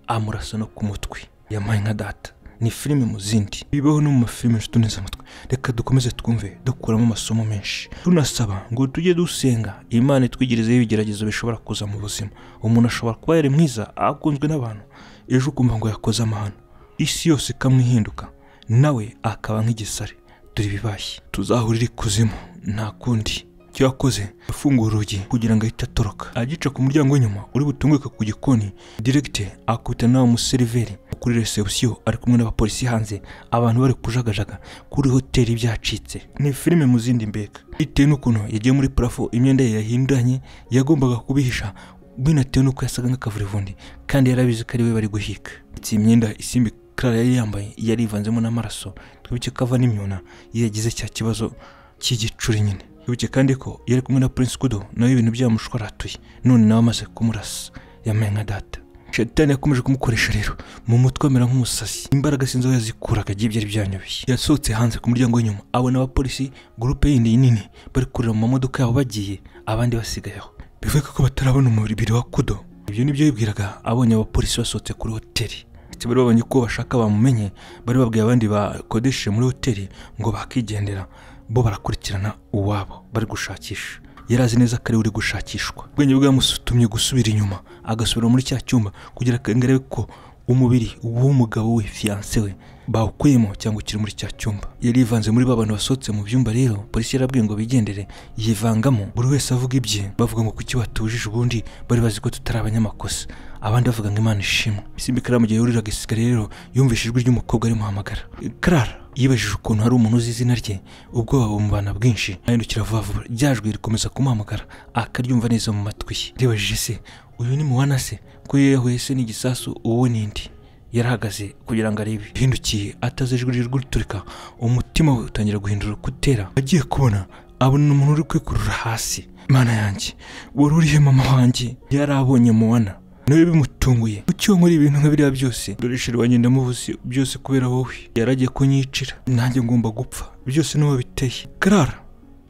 amurasa no ku mutwe yamaye nka data ni filime mu zindi bibaho no mu mafilime tuneza amatwe reka dukomeze twumve dukuramo amasomo menshi tunasaba ngo tujye dusenga Imana itwigirizeho ibigeragezo bishobora kuza mu buzima umuntu ashobora kuba yari mwiza akunzwe n'abantu ejo kumva ngo yakoze amahano isi yose ikamwihinduka nawe akaba nk'igisare dore bibaye tuzahurira ikuzimu nta kundi icyo yakoze yafungura urugi kugira ngo ahite atoroka. Agica ku muryango w'inyuma uri butunguke ku gikoni, direct akubita nawe umuseriveri kuri reception ari kumwe n'abapolisi hanze, abantu bari kujagajaga kuri hoteli byacitse. Ni filime mu zindi mbega, bitewe n'ukuntu yagiye muri parafo imyenda ye yahindanye yagombaga kubihisha, binatewe n'uko yasaga nk'akavurivundi kandi yarabizi ko ari we bari guhiga. Iyi myenda Isimbi Clara yari yambaye yari ivanzemo n'amaraso, twibuke kava n'imyuna yagize cya kibazo cy'igicuri nyine. Twibuke kandi ko yari kumwe na Prince Kudo nawe ibintu byamushwaratuye, none nawe amaze kumurasa yamenye nka data. Shetani yakomeje kumukoresha rero mu mutwe amera nk'umusazi, imbaraga sinzo yazikuraga byari byanyobeye. Yasohotse hanze ku muryango w'inyuma abona abapolisi groupe yindi nini bari kurira mu mamodoka yabo bagiye, abandi basigayeho. Bivuga ko batarabona umubiri wa Kudo. Ibyo nibyo yibwiraga abonye abapolisi basohotse kuri hoteli. Bari babonye ko bashaka bamumenye, bari babwiye abandi bakodesheje muri hoteli ngo bakigendera, bo barakurikirana uwabo bari gushakisha. Yarazi neza kare uri gushakishwa. Ubwenge bwamusutumye gusubira inyuma, agasubira muri cya cyumba kugira ngo ko umubiri w'umugabo we fiancé we bawukuyemo cyangwa ukiri muri cya cyumba. Yari ivanze muri babantu basohotse mu byumba rero, polisi yarabwiye ngo bigendere, yivangamo buri wese avuga ibye, bavuga ngo kuki watujije ubundi bari bazi ko tutari abanyamakosa, abandi bavuga ngo Imana ishimwe. Isimbi Clara mu gihe yuriraga isigara rero yumvise ijwi ry'umukobwa ari muhamagara. Clara yibajije ukuntu hari umuntu uzi izina rye, ubwoba bumubana bwinshi, ahindukira vuba vuba, ryajwi rikomeza kumuhamagara akaryumva neza mu matwi ye. Ribajije se uyu ni Moana se ko yehuye se n'igisasu uwo nindi? Yarahagaze kugira ngo arebe, hindukiye ataze ijwi riturika, umutima we utangira guhindura kutera. Agiye kubona abona umuntu uri kwikurura hasi. Mana yanjye, wari urihe mama wanjye? Yarabonye Moana nawe bimutunguye. Ucyo muri ibintu nka biriya byose, dore shiri wanjye ndamuvuze byose kubera wowe, yaragiye kunyicira nanjye ngomba gupfa, byose niwe biteye. Clara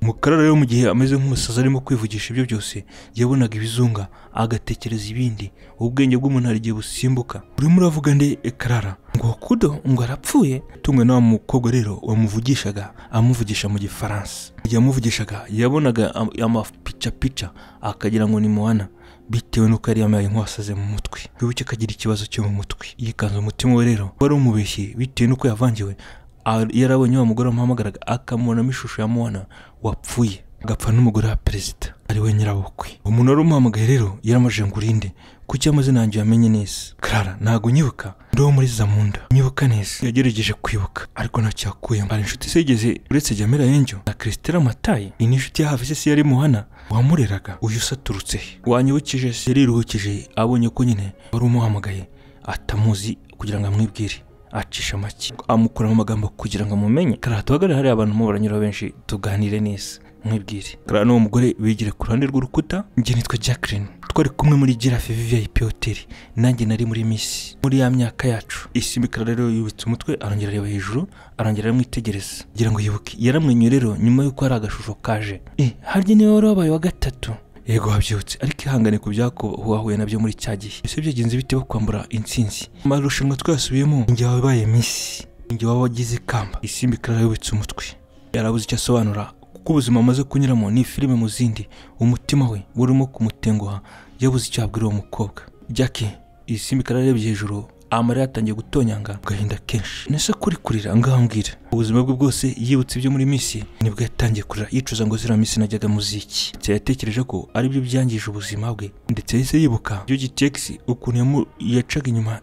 Mukara rero mu gihe ameze nk'umusaza arimo kwivugisha ibyo byose, yabonaga ibizunga agatekereza ibindi, ubwenge bw'umuntu arigiye busimbuka. Urimo uravuga nde Clara? Ngo Kudo ngo arapfuye? Tumwe na mukobwa rero wamuvugishaga amuvugisha mu Gifaransa. Yamuvugishaga yabonaga amapica akagira ngo ni Moana, bitewe nuko yari yamaye nk'wasaze mu mutwe. Bibuke kagira ikibazo cyo mu mutwe, yikanze umutima we rero wari umubeshyi bitewe nuko yavangiwe. Yarabonye wa mugore wamuhamagaraga akamubonamo ishusho ya Moana wapfuye, agapfa n'umugore wa perezida ari we nyirabukwe. Umuntu wari umuhamagaye rero yaramaje ngo urinde, kuki amazina yanjye yamenye neza? Clara ntago nyibuka, ndo muri Zamunda nyibuka neza. Yagerageje kwibuka ariko ntacyo yakuyemo. Ari inshuti se yigeze uretse Jamila Angel na Christella Matayi? Ni inshuti ya hafi se yari Moana wamureraga? Uyu saturutse wanyibukije se? Yariruhukije abonye ko nyine wari umuhamagaye atamuzi kugira ngo amwibwire, acisha make amukuramo amagambo kugira ngo amumenye. Clara tuhagarare hari abantu mu baranyura benshi tuganire neza mwibwire. Clara no umugore bigire ku ruhande rw'urukuta. Njye nitwa Jacqueline, twari kumwe muri Giraffe VIP Hotel, nanjye nari muri Miss muri ya myaka yacu. Isimbi Clara rero yubitse umutwe arongera areba hejuru, arongera aramwitegereza kugira ngo yibuke. Yaramwenye rero nyuma yuko hari agashusho kaje. Harya niwe wari wabaye wa gatatu? Yego wabyutse, ariko ihangane ku byako wahuye nabyo muri cya gihe. Ese byagenze bite kwambura intsinzi? Amarushanwa twasubiyemo njye wabaye Miss, njye wagize kamba. Isimbi Clara yubitse umutwe, yarabuze icyo asobanura kuko ubuzima amaze kunyuramo ni filime mu zindi. Umutima we burimo kumutenguha, yabuze icyo abwira uwo mukobwa. Jackie Isimbi Clara yarebye hejuru, amarira yatangiye gutonyanga, gahinda kenshi. Nese kuri kurira ngambwira. Ubuzima bwe bwose yibutse ibyo muri Miss, nibwo yatangiye kurira yicuza ngo zira Miss najyaga muziki. Yatekereje ko ari byo byangije ubuzima bwe, ndetse yahise yibuka byo giteksi ukuntu yacaga inyuma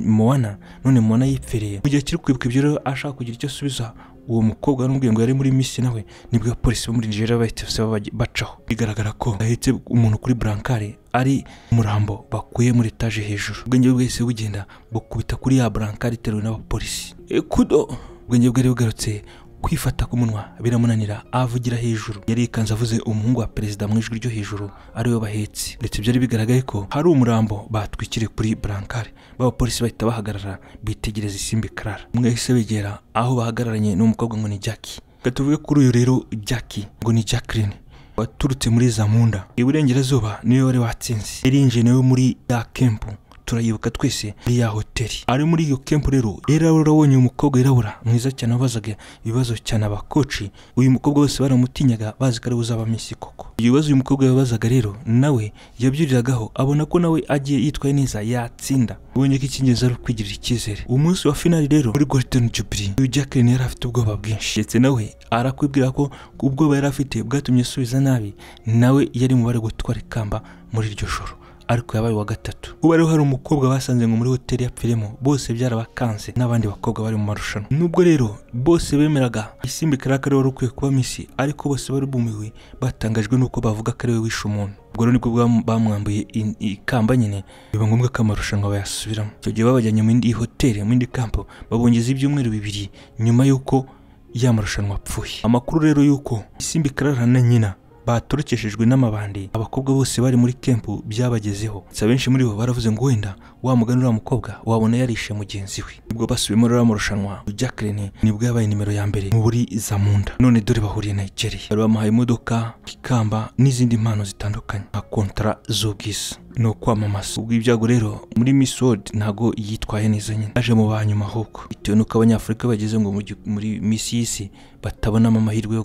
Moana, none Moana yipfereye. Mu gihe kiri kwibuka ibyo rero ashaka kugira icyo asubiza uwo mukobwa n'ubwiye ngo yari muri Miss nawe, nibwo abapolisi bo muri Nigeria bahita bacaho. Bigaragara ko ahetse umuntu kuri brancard ari umurambo bakuye muri etage hejuru. Ubwenge bwese bugenda bukubita kuri ya brancard iteruwe n'abapolisi. Kudo ubwenge bwe bugarutse kwifata ku munwa biramunanira, avugira hejuru. Yari ikanze avuze umuhungu wa perezida mu ijwi ryo hejuru ariwe bahetse, ndetse byari bigaragaye ko hari umurambo batwikire kuri brancard. Abapolisi bahita bahagarara bitegereza Isimbi Clara. Mwese begera aho bahagararanye n'umukobwa ngo ni Jackie. Gatuvuge kuri uyu rero Jackie ngo ni Jacqueline, waturutse muri Zamunda iburengerazuba, niwe wari watsinze. Yari injene we muri ya camp turayibuka twese ya hoteli ari muri iyo camp rero urabonye umukobwa wirabura mwiza cyane wabazaga ibibazo cyane abakoci uyu mukobwa wese baramutinyaga bazi ko ari uzaba Miss koko ibibazo uyu mukobwa yabazaga rero nawe yabyuriragaho abona ko nawe agiye yitwaye neza yatsinda ubonye ko icyingenzi ari kwigirira icyizere umunsi wa finali rero muri Golden Jubilee uyu Jacqueline yari afite ubwoba bwinshi ndetse nawe arakwibwira ko ubwoba yari afite bwatumye asubiza nabi nawe yari mu bari gutwara ikamba muri iryo joro ariko yabaye wa gatatu ubu rero hari umukobwa basanze ngo muri hoteli yapfiremo bose byarabakanze n'abandi bakobwa bari mu marushanwa nubwo rero bose bemeraga Isimbi Clara rero rukwiye kuba Miss ariko bose bari bumiwe batangajwe nuko bavuga ko ari we wishe umuntu ubwo rero nibwo bamwambuye ikamba nyine biba ngombwa ko amarushanwa bayasubiramo icyo gihe babajyanye mu indi hoteli mu indi kampo babongeza ibyumweru 2 nyuma y'uko yamarushanwa apfuye amakuru rero y'uko Isimbi Clara na nyina batorokeshejwe n'amabandi abakobwa bose bari muri camp byabagezeho benshi muri bo baravuze ngo wenda wa muganura umukobwa wabona yarishe mugenzi we ubwo basubiyemo rero amarushanwa Jacqueline nibwo yabaye nimero ya mbere mu buri Zamunda none dore bahuriye Nigeria bari bamuhaye imodoka ikamba n'izindi mpano zitandukanye nka kontra z'ubwisi no kwamamaza ubwo ibyago rero muri Miss World ntago yitwaye neza nyine aje mu banyuma ahubwo bitewe nuko abanyafrika bageze ngo muri Miss y'isi batabona amahirwe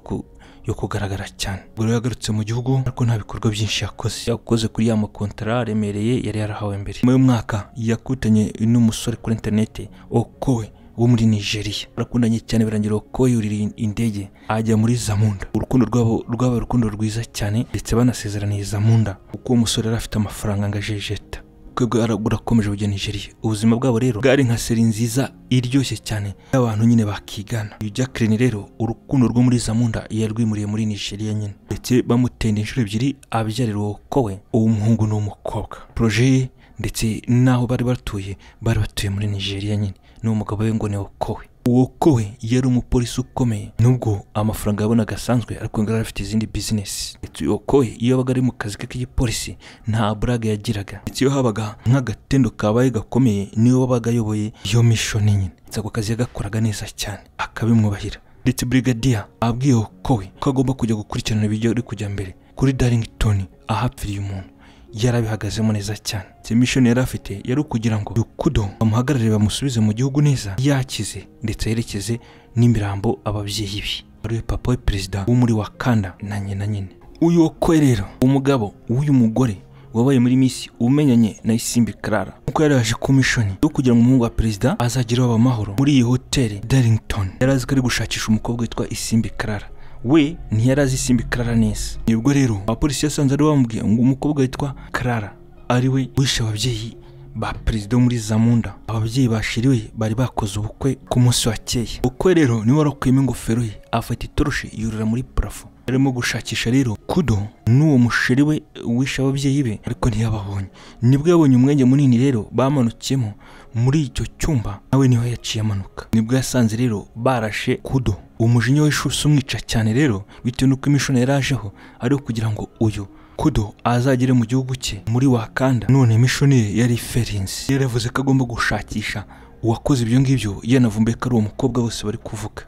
yo kugaragara cyane ubwo rero yagarutse mu gihugu ariko nta bikorwa byinshi yakoze kuri ya makontara remereye yari yarahawe mbere mu mwaka yakutanye n'umusore kuri internet Okowe wo muri Nigeria barakundanye cyane birangira Okowe yurira indege ajya muri Zamunda urukundo rwabo urukundo rwiza cyane ndetse banasezeraniye Zamunda uko umusore yari afite amafaranga ngajejeta kwebwe arakomeje kujya Nigeria ubuzima bwabo rero bwari nka seri nziza iryoshye cyane abantu nyine bakigana uyu Jacqueline rero urukundo rwo muri Zamunda yarwimuriye muri Nigeria nyine ndetse bamutenda inshuro 2 abyarira Okowe uwo muhungu n'umukobwa projet ndetse naho bari batuye muri Nigeria nyine n'umugabo we ngo ne Okowe Okowe yari umupolisi ukomeye nubwo amafaranga yabonaga asanzwe ariko ngo afite izindi business Okowe iyo baga ari mu kazi k'igipolisi nta brag yagiraga iyo habaga nk'agatendo kabaye gakomeye niyo wabaga yoboye iyo mission nyine ako kazi yagakoraga neza cyane akabimwubahira ndetse brigadier abwiye Okowe ko agomba kujya gukurikirana ibijyo ari kujya mbere kuri Darlington ahapfiriye umuntu yarabihagazemo neza cyane mission yari afite yari kugira ngo Kudo bamuhagararire bamusubize mu gihugu neza yakize ndetse yerekeze n'imirambo ababyeyi bi ari papa we president wo muri Wakanda na nyine uyu Okowe rero umugabo w'uyu mugore wabaye muri Miss umenyanye na Isimbi Clara uko yaraje ku mission yo kugira ngo umuhungu wa president azagira amahoro muri iyi hotel Darlington yarazi ko ari gushakisha umukobwa witwa Isimbi Clara we ntiyarazi Isimbi Clara neza nibwo rero abapolisi yasanze ari bamubwiye ngo umukobwa witwa Clara ari we wishe ababyeyi ba president muri Zamunda ababyeyi bashiriwe bari bakoze ubukwe ku munsi wa keye uko rero ni warakwima ingofero ye afata itoroshi yurira muri plafond arimo gushakisha rero Kudo n'uwo mushiriwe wishe ababyeyi be ariko ntiyababonye nibwo yabonye umwenge munini rero bamanukiyemo muri icyo cyumba nawe niho yaciye amanuka nibwo yasanze rero barashe Kudo umujinya w'ishusho umwica cyane rero bitewe nuko mission yarajeho ari kugira ngo uyu Kudo azagire mu gihugu cye muri Wakanda none mission ye yari ferinzi yaravuze ko agomba gushakisha uwakoze ibyo ngibyo yanavumbuye ko ari uwo mukobwa bose bari kuvuga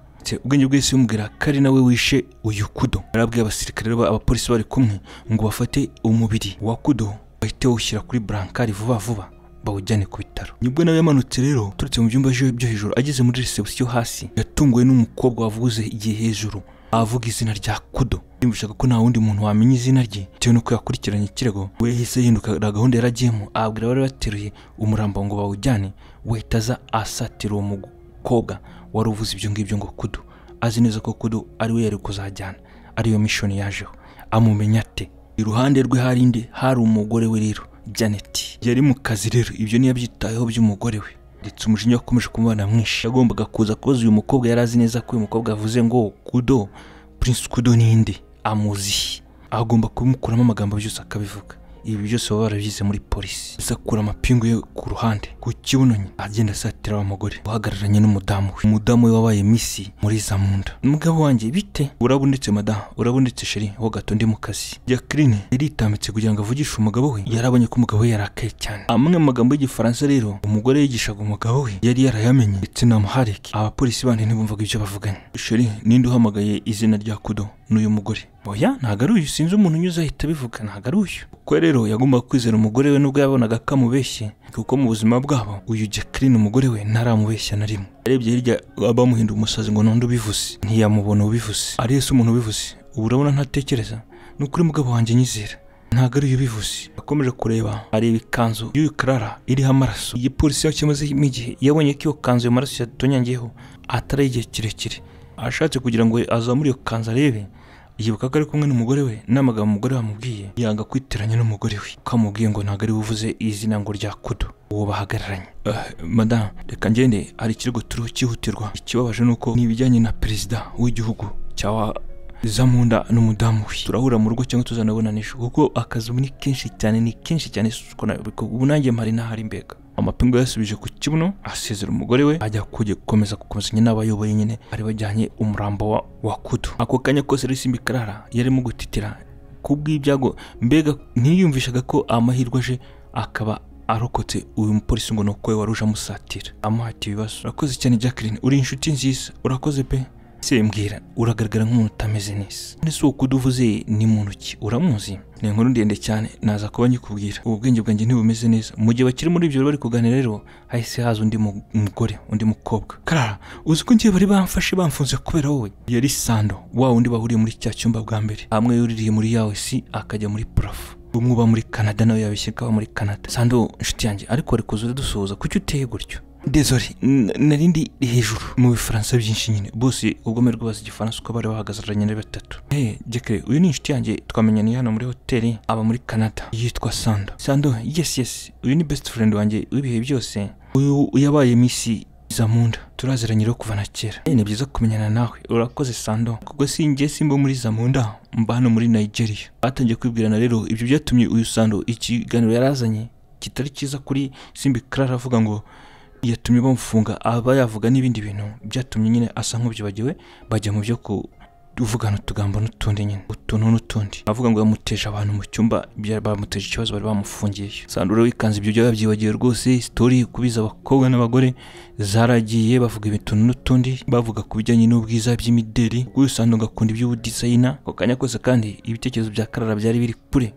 ubwenge bwese yumubwira kari nawe wishe uyu Kudo arabwiye abasirikare abapolisi bari kumwe ngo bafate umubiri wa Kudo bahite ushyira kuri brancard vuba bawujyane ku bitaro nibwo nawe yamanutse rero turutse mu byumba byo hejuru ageze muri reception hasi yatunguwe n'umukobwa wavuze igihe hejuru avuga izina rya Kudo yumvishaga ko nta wundi muntu wamenye izina rye cyo nuko yakurikiranye ikirego we hise yihinduka gahunda yaragiyemo abwira bari bateruye umurambo ngo bawujyane wahitaza asatira uwo mukobwa wari uvuze ibyo ngibyo ngo Kudo azi neza ko Kudo ari we yari kuzajyana ariyo mission yajeho amumenya ate iruhande rwe hari umugore we rero Janet yari mu kazi rero ibyo niyo byitayeho by'umugore we ndetse umujinya wakomeje kumubana mwinshi yagombaga kuza koza uyu mukobwa yarazi neza ko uyu mukobwa yavuze ngo Kudo Prince Kudo ninde amuzi agomba kumukuramo amagambo byose akabivuga ibi byose baba barabyize muri polisi isakura amapingu ye ku ruhande ku kibuno agenda asatira abamugore uhagararanye n'umudamu we wabaye Miss muri Zamunda umugabo wanjye bite urabunditse madam urabunditse sheri ho gato ndi mu kazi Jacqueline yaritambitse kugira ngo avugishe umugabo we yarabonye ko umugabo we yarakaye cyane amwe mu magambo y'Igifaransa rero umugore yigishaga umugabo we yari yarayamenye ndetse namuhareke abapolisi bandi ntibumvaga ibyo bavuganye sheri ninde uhamagaye izina rya Kudo n'uyu mugore. Oya ntago ari uyu, sinzi umuntu unyuze ahita bivuga ntago ari uyu. Ko rero yagomba kwizera umugore we nubwo yabonaga kamubeshye, kuko mu buzima bwabo uyu Jacqueline umugore we ntaramubeshya na rimwe. Yarebye hirya bamuhinda umusazi ngo nonde ubivuze, ntiyamubona ubivuze. Ari Yesu umuntu ubivuze, ubu urabona ntatekereza n'ukuri mugabo wanjye nyizera ntago ari ubivuze. Akomeje kureba areba ikanzu y'uyu Clara iriho amaraso. Igipolisi yakimaze igihe yabonye ko iyo kanzu y'amaraso yatonyangiyeho atari igihe kirekire, ashatse kugira ngo azamure iyo kanzu arebe, yibuka ko ari kumwe n'umugore we n'amagambo umugore wamubwiye, yanga kwiteranya n'umugore we kamubwiye ngo ntago ari buvuze izina ngo rya Kudo uwo bahagararanye. Madame reka ngende, hari ikirego turiho cyihutirwa. Ikibabaje nuko n'ibijyanye na perezida w'igihugu cyawa Zamunda n'umudamu we turahura mu rugo cyangwa tuzanabonanisha, kuko akazi ni kenshi cyane ubu nanjye mpari nahari mbega. Amapingo yasubije ku kibuno asezera umugore we, ajya gukomeza nyine n'abayoboye nyine ari bajyanye umurambo wa Kudo. Ako kanya kose Simbi Clara yarimo gutitira kubw'ibyago, mbega ntiyumvishaga ko amahirwe aje akaba arokotse uyu mupolisi ngo nuko waruje amusatira amuhatiye ibibazo. Urakoze cyane Jacqueline, uri inshuti nziza, urakoze pe. Mbwira uragaragara nk'umuntu utameze neza. Nese uwo Kudo uvuze ni muntu ki, uramuzi? Ni inkuru ndende cyane naza kuba nyikubwira. Ubwenge bwanjye ntibumeze neza. Mu gihe bakiri muri ibyo bari kuganira rero hahise haza undi mugore, undi mukobwa. Clara uzi ko ngiye bari bamfashe bamfunze kubera wowe? Yari Sando, wa undi bahuriye muri cya cyumba bwa mbere. Amwe yuririye muri yawe si akajya muri Prof. Umwe uba muri Canada nawe yabishyika muri Canada. Sando inshuti yanjye, ariko ari kuza dusoza kuki uteye gutyo? Désolé, narindi hejuru mu Bifaransa byinshi nyine. Bose ubwo rwose igifaransa uko bari bahagazaranye na batatu. Jacqueline uyu ni inshuti yanjye twamenyanye hano muri hoteli aba muri Canada, yitwa Sando. Yes uyu ni best friend wanjye w'ibihe byose. Uyu yabaye Miss Zamunda, turaziranye rero kuva na kera. Ni byiza kumenyana nawe, urakoze Sando. Kuko sinjye simbo muri Zamunda, mba hano muri Nigeria. Batangiye kwibwirana rero, ibyo byatumye uyu Sando ikiganiro yarazanye kitari cyiza kuri Simbi Clara avuga ngo yatumye bamufunga, aba yavuga n'ibindi bintu byatumye nyine asa nk'ubyibagiwe, bajya mu byo kuvugana utugambo n'utundi nyine utuntu n'utundi. Avuga ngo yamuteje abantu mu cyumba, bamuteje ikibazo bari bamufungiye. Sandro wikanze ibyo byabyibagiwe rwose. Story kubiza abakobwa n'abagore zaragiye bavuga ibituntu n'utundi, bavuga ku bijyanye n'ubwiza by'imideri. Uyu Sandro ngakunda iby'ubu designer ko kanya kose, kandi ibitekerezo bya Clara byari biri kure.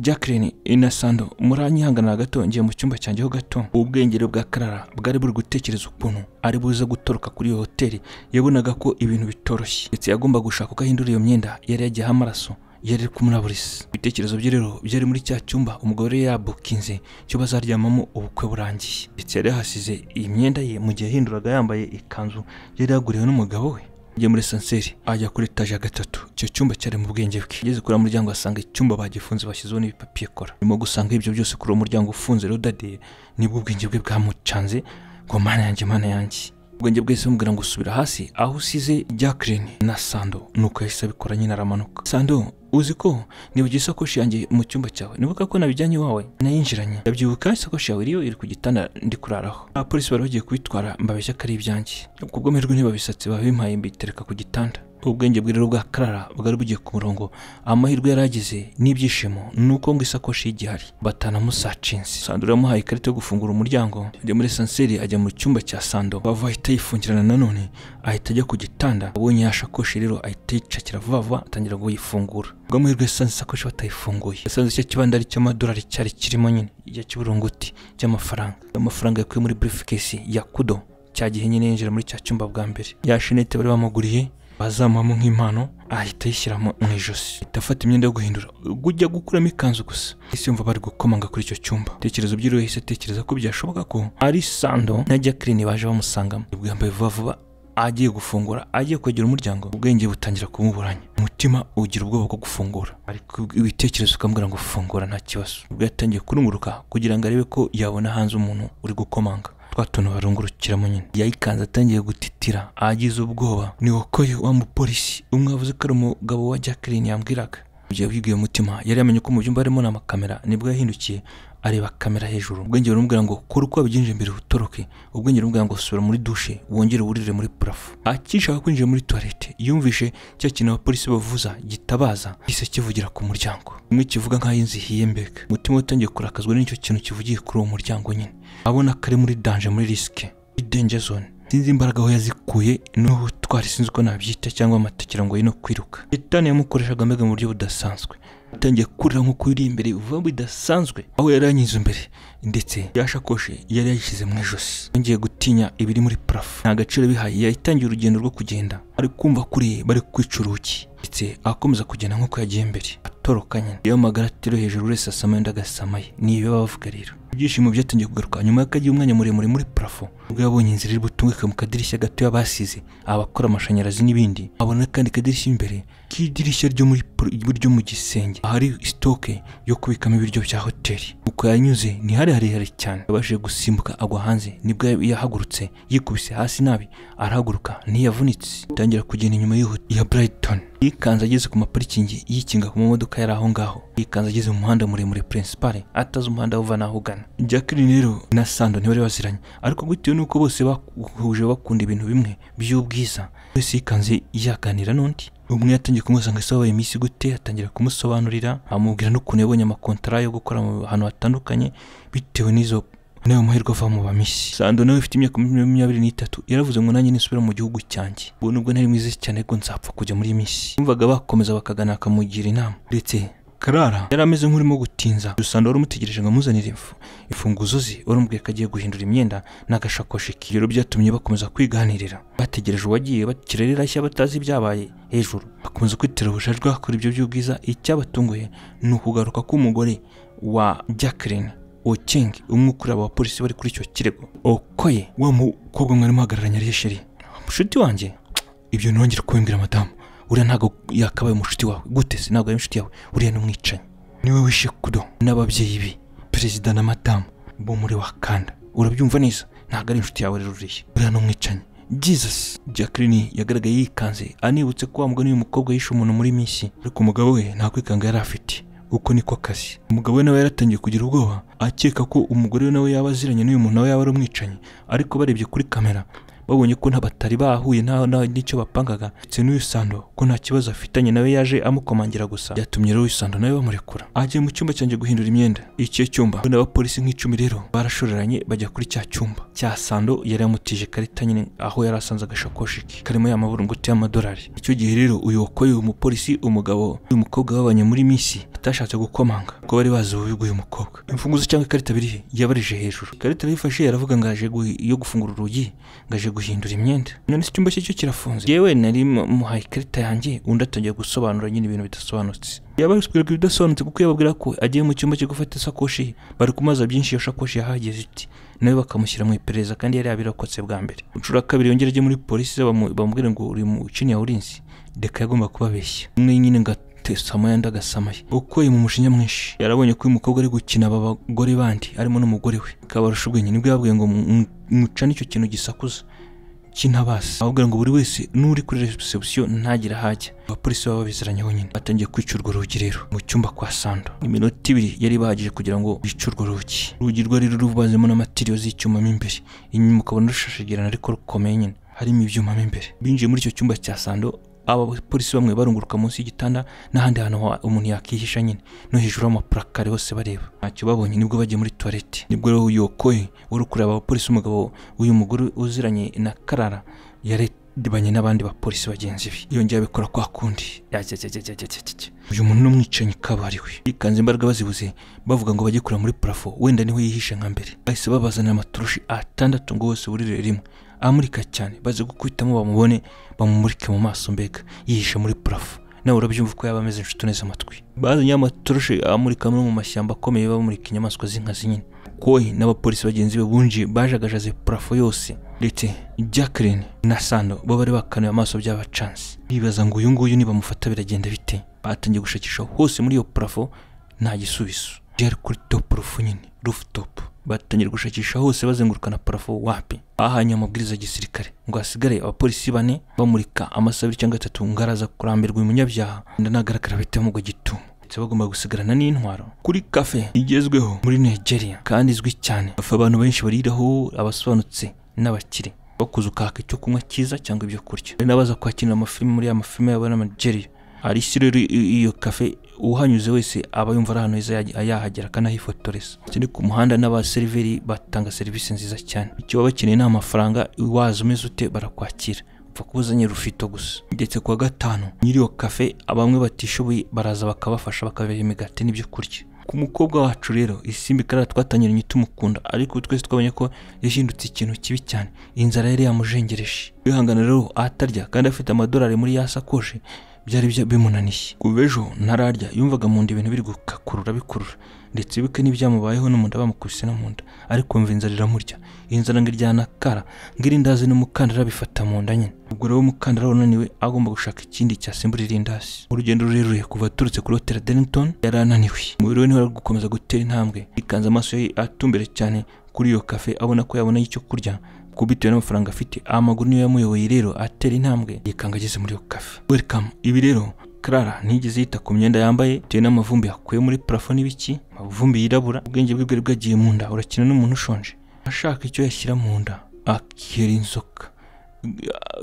Jacqueline na Sando muranyihangana gato, ngiye mu cyumba cyanjye ho gato. Ubwengero bwa Clara bwari buri gutekereza ukuntu ari buza gutoroka kuri iyo hoteli. Yabonaga ko ibintu bitoroshye, ndetse yagomba gushaka uko ahindura iyo myenda yari yagiyeho amaraso yari kumuraburisa. Ibitekerezo bye rero byari muri cya cyumba umugore yabukinze cyo bazaryamamo ubukwe burangiye, ndetse yari hasize iyi myenda ye mu gihe yahinduraga yambaye ikanzu yari yaguriwe n'umugabo we. Ajya muri sanseri, ajya kuri etaje ya gatatu. Icyo cyumba cyari mu bwenge bwe. Ageze kuri muryango asanga icyumba bagifunze bashyizeho n'ibipapiye kora. Arimo gusanga ibyo byose kuri uwo muryango ufunze rero dade, nibwo ubwenge bwe bwamucanze ngo mana yanjye. Ubwenge bwese bumubwira ngo usubira hasi aho usize Jacqueline na Sando, nuko yahise abikora nyine aramanuka. Sando uzi ko nibugiye isakoshi yanjye mu cyumba cyawe, nibuka ko nabijyanye iwawe nayinjiranye. Ndabyibuka isakoshi yawe iri ku gitanda ndi kuraraho. Abapolisi bari bagiye kubitwara mbabeshya ko ari ibyanjye, kubwo amahirwe ntibabisatse babimpaye mbitereka ku gitanda. Ubwenge bwe rero bwa Clara bwari bugiye ku murongo. Amahirwe yaragize n'ibyishimo nuko ngo isakoshi y'igihari batanamusacinze. Sandro yamuhaye ikarita yo gufungura umuryango, ajya muri sanseri ajya mu cyumba cya Sando. Bava ahita yifungirana nanone, ahita ajya ku gitanda. Abonye yashakoshi rero ahita yicakira vuba atangira kuyifungura. Ubwo amahirwe yasanze isakoshi batayifunguye, yasanze cya kibandari cy'amadolari cyari kirimo nyine ya kiburunguti cy'amafaranga yakuye muri briefcase ya Kudo cyagihe nyine yinjira muri cya cyumba bwa mbere. Ya shenete bari bamuguriye bazamamo nk'impano, ahita yishyiramo mu ijosi, itafata imyenda yo guhindura, ujya gukuramo ikanzu gusa. Ese yumva bari gukomanga kuri icyo cyumba. Tekerezo by'iro yahise atekereza ko byashoboka ko ari Sando na Jacqueline baje bamusangamo. Yambaye vuba agiye gufungura, agiye kwegera umuryango. Ubwenge butangira kumuburanya, umutima ugira ubwoba bwo gufungura, ariko ibitekerezo ukamubwira ngo fungura nta kibazo. Ubwo yatangiye kurunguruka kugira ngo arebe ko yabona hanze umuntu uri gukomanga. Twatuntu barungurukiramo nyine. Yayikanze atangiye gutitira, agize ubwoba. Ni wokoye wa mupolisi umwe avuze ko ari umugabo wa Jacqueline yambwiraga. Ugiye wibwiye umutima, yari yamenye ko mu byumba harimo n'amakamera, nibwo yahindukiye areba kamera hejuru. Ubwenge buramubwira ngo kora uko wabigenje mbere utoroke. Ubwenge buramubwira ngo subira muri douche wongere urire muri plafo. Akishaka kwinjira muri toilette, yumvishe cya kintu abapolisi bavuza gitabaza gise kivugira ku muryango. Umwe kivuga nka inzi hiyembeka. Umutima utangiye kurakazwa n'icyo kintu kivugiye kuri uwo muryango nyine. Abona kare muri danger, muri risk, danger zone. sinzi imbaraga aho yazikuye no twari sinzi ko nabyita cyangwa amatakira ngo yino kwiruka. Shitani yamukoreshaga mbega mu buryo budasanzwe, atangiye kurira nk'uko iri imbere vuba bidasanzwe, aho yari yanyize imbere ndetse yashakoshe yari yayishyize mu ijosi. Yongeye gutinya ibiri muri parafo, nta gaciro bihaye, yatangiye urugendo rwo kugenda ari kumva kuri bari kwica urugi ndetse akomeza kugenda nk'uko yagiye mbere atorokanye. Iyo magara atero hejuru urese asamaye ndagasamaye, niyo bavuga rero. Ibyishimo byatangiye kugaruka nyuma y'akagiye umwanya muremure muri parafo, ubwo yabonye inzira iri butungike mu kadirishya gato y'abasize abakora amashanyarazi n'ibindi. Abona kandi kadirishya imbere k'idirishya ryo muri buryo mu gisenge ahari stoke yo kubikamo ibiryo bya hoteli. Uko yanyuze ni harehare cyane, yabashije gusimbuka agwa hanze, nibwo yahagurutse yikubise hasi nabi, arahaguruka ntiyavunitse, tangira kugenda inyuma ya Brighton. Yikanze ageze ku maparikingi yikinga ku modoka yari aho ngaho, yikanze ageze mu muhanda muremure principal atazi umuhanda uva naho ugana. Jacqueline rero na Sando ntibari baziranye, ariko bitewe nuko bose bahuje bakunda ibintu bimwe by'ubwiza, wese yikanze yaganira n'undi. Umwe yatangiye kumusanga isabaye imisi gute, atangira kumusobanurira amubwira n'ukuntu yabonye amakontara yo gukora mu hantu hatandukanye bitewe n'izo nayo muherwa ava mu bamisi. Sando nawe ufite imyaka 23 yaravuze ngo nanjye nisubira mu gihugu cyanjye, ubu nubwo ntari mwize cyane ko nzapfa kujya muri misi. Yumvaga bakomeza bakagana akamugira inama ndetse Karara yari ameze nk'urimo gutinza. Sando wari umutegereje ngo amuzanire imfunguzo ze, waramubwiye ko agiye guhindura imyenda n'agashakoshi ke. Rero byatumye bakomeza kwiganirira, bategereje uwagiye bakirerera nshya batazi ibyabaye hejuru, bakomeza kwitera ubujajwa kuri ibyo by'ubwiza. Icyabatunguye ni ukugaruka k'umugore wa Jacqueline Ocheng, umwe ukuri abapolisi bari kuri icyo kirego. Okoye wa mukobwa mwari muhagararanye ari sheri, mushuti wanjye, ibyo nongera kubimbwira madamu, uriya ntago yakabaye umushuti wawe. Gute se ntago ari umushuti wawe? Uriya n'umwicanyi, niwe wishe Kudo n'ababyeyi be, perezida na madamu bo muri Wakanda. Urabyumva neza? Ntago ari inshuti yawe rero uriya n'umwicanyi. Jesus. Jacqueline yagaragaye yikanze, anibutse ko wa mugani w'umukobwa yishe umuntu muri misi, ariko umugabo we nta kwikanga yari afite. Uko niko kazi. Umugabo we nawe yaratangiye kugira ubwoba, akeka ko umugore we nawe yaba aziranye n'uyu muntu nawe yaba ari umwicanyi, ariko barebye kuri kamera babonye ko ntabatari bahuye n'icyo bapangaga, ndetse n'uyu Sando ko nta kibazo afitanye nawe yaje amukomangira gusa. Byatumye rero uyu Sando nawe bamurekura, agiye mu cyumba cyanjye guhindura imyenda. Icyo cyumba n'abapolisi nk'icumi rero barashoreranye bajya kuri cya cyumba cya Sando yari yamutije karita nyine aho yari asanze agashakoshi ke karimo y'amaburunguti y'amadolari. Icyo gihe rero uyu Okoye umupolisi umugabo uyu mukobwa babanye muri misi atashatse gukomanga ko bari bazi ububi bw'uyu mukobwa. Imfunguzo cyangwa ikarita biri yabarije hejuru, ikarita yifashe yaravuga ngaje yo gufungura urugi, ngaje guhindura imyenda. None se icyumba cyo kirafunze. Yewe nari muhaye ikarita yanjye, undi atangiye gusobanura nyine ibintu bidasobanutse. Yabasubiraga ibidasobanutse kuko yababwira ko agiye mu cyumba cyo gufata isakoshi, bari kumaza byinshi iyo shakoshi yahageze iti, nawe bakamushyira mu iperereza kandi yari yabirakotse bwa mbere. Inshuro kabiri yongera agiye muri polisi bamubwira ngo uri mu chini ya urinzi, deka yagomba kubabeshya. Umwe nyine Samaye ndagasamaye. Okoye mu mushinya mwinshi yarabonye ko uyu mukobwa ari gukina aba bagore bandi harimo n'umugore we, kabarusha ubwenge. Nibwo yabwiye ngo mucane icyo kintu gisakuza kintabase, ahubwo ngo buri wese n'uri kuri reception ntagira hajya. Abapolisi baba bizaranyeho nyine batangiye kwicurwa urugi rero mu cyumba kwa Sando. Iminota 2 yari bahagije kugira ngo bicurwe urugi. Urugi rwari ruvazemo n'amatiriyo z'icyuma mo imbere, inyuma ukabona rushashagirana ariko rukomeye nyine harimo ibyuma mo imbere. Binjiye muri icyo cyumba cya Sando, abapolisi bamwe barunguruka munsi y'igitanda n'ahandi hantu umuntu yakihisha nyine, no hejuru y'amapurakare hose bareba. Ntacyo babonye, nibwo bagiye muri toilette. Nibwo rero uyu Okoye wari kureba abapolisi umugabo uyu mugore uziranye na Karara yaredibanye n'abandi bapolisi bagenzi be. Yongeye abikora kwa kundi. Uyu muntu n'umwicanyi kabariwe. Yikanze imbaraga bazibuze bavuga ngo bajye kura muri plafo, wenda niho yihishe nka mbere. Bahise babazana amaturushi 6 ngo bose burire rimwe, amurika cyane baze gukubitamo bamubone bamumurike mu maso mbega yihisha muri plafo. Nawe urabyumva ko yaba ameze inshuti neza amatwi. Bazanye amaturushi amurika mu mashyamba akomeye bamurika inyamaswa z'inkazi nyine. Okoye n'abapolisi bagenzi be bunji bajagajaze plafo yose, ndetse Jacqueline na Sando bo bari bakanuye amaso by'abacansi bibaza ngo uyu nguyu niba mufata biragenda bite. Batangiye gushakisha hose muri iyo plafo nta gisubizo. Yari kuri top roof nyine, rooftop. Batangiye gushakisha hose bazengurukana plafo wapi. Ahanye amabwiriza gisirikare ngo hasigare abapolisi 4 bamurika amasabiri cyangwa 3 ngaraza kurambirwa umunyabyaha ndanagaragara bite mu gitumo. Bagomba gusigarana n'intwaro kuri cafe igezweho muri Nigeria kandi izwi cyane. Abantu benshi bariraho, abasobanutse n'abakire bakuzuka icyo kunywa cyiza cyangwa ibyo kurya. Nabaza kwakira amafilm muri amafilm y'abana Nigeria. Ari rero iyo cafe uhanyuze wese aba yumva ari ahantu heza yahagera akanahifotoreza. Ndetse ku muhanda n'abaseriveri batanga serivisi nziza cyane. Icyo baba bakeneye ni amafaranga, waza umeze ute barakwakira, upfa kubuzanye rufito gusa. Ndetse kuwa gatanu nyiri iyo cafe bamwe batishoboye baraza bakabafasha bakabaha imigati n'ibyo kurya. Ku mukobwa wacu rero Isimbi Karara twatangiranye tumukunda, ariko twese twabonye ko yahindutse ikintu kibi cyane. Inzara yari yamujengereje, bihangana rero atarya kandi afite amadolari muri yasakoje byari bimunaniye. Kuva ejo ntararya, yumvaga mu nda ibintu biri gukakurura bikurura, ndetse bike n'ibyamubayeho no mu nda bamukubise no mu nda, ariko mva inzara iramurya. Inzara ngo iryanakara ng'irindazi n'umukandara bifata mu nda nyine. Ubwo rero umukandara unaniwe agomba gushaka ikindi cyasimbura irindazi. Urugendo rurerure kuva aturutse kuri Hotel Dennington yari ananiwe, umubiri we ntiwari gukomeza gutera intambwe. Ikanze amaso ye atumbere cyane kuri iyo cafe abona ko yabona icyo kurya kubitewe n'amafaranga afite. Amaguru niyo yamuyoboye rero atera intambwe yikanga ageze muri iyo cafe. Welcome. Ibi rero Clara ntigeze yita ku myenda yambaye bitewe n'amavumbi yakuye muri plafond n'ibiki, amavumbi yirabura. Ubwenge bwe bwari bwagiye mu nda. Urakina n'umuntu ushonje ashaka icyo yashyira mu nda akira inzoka.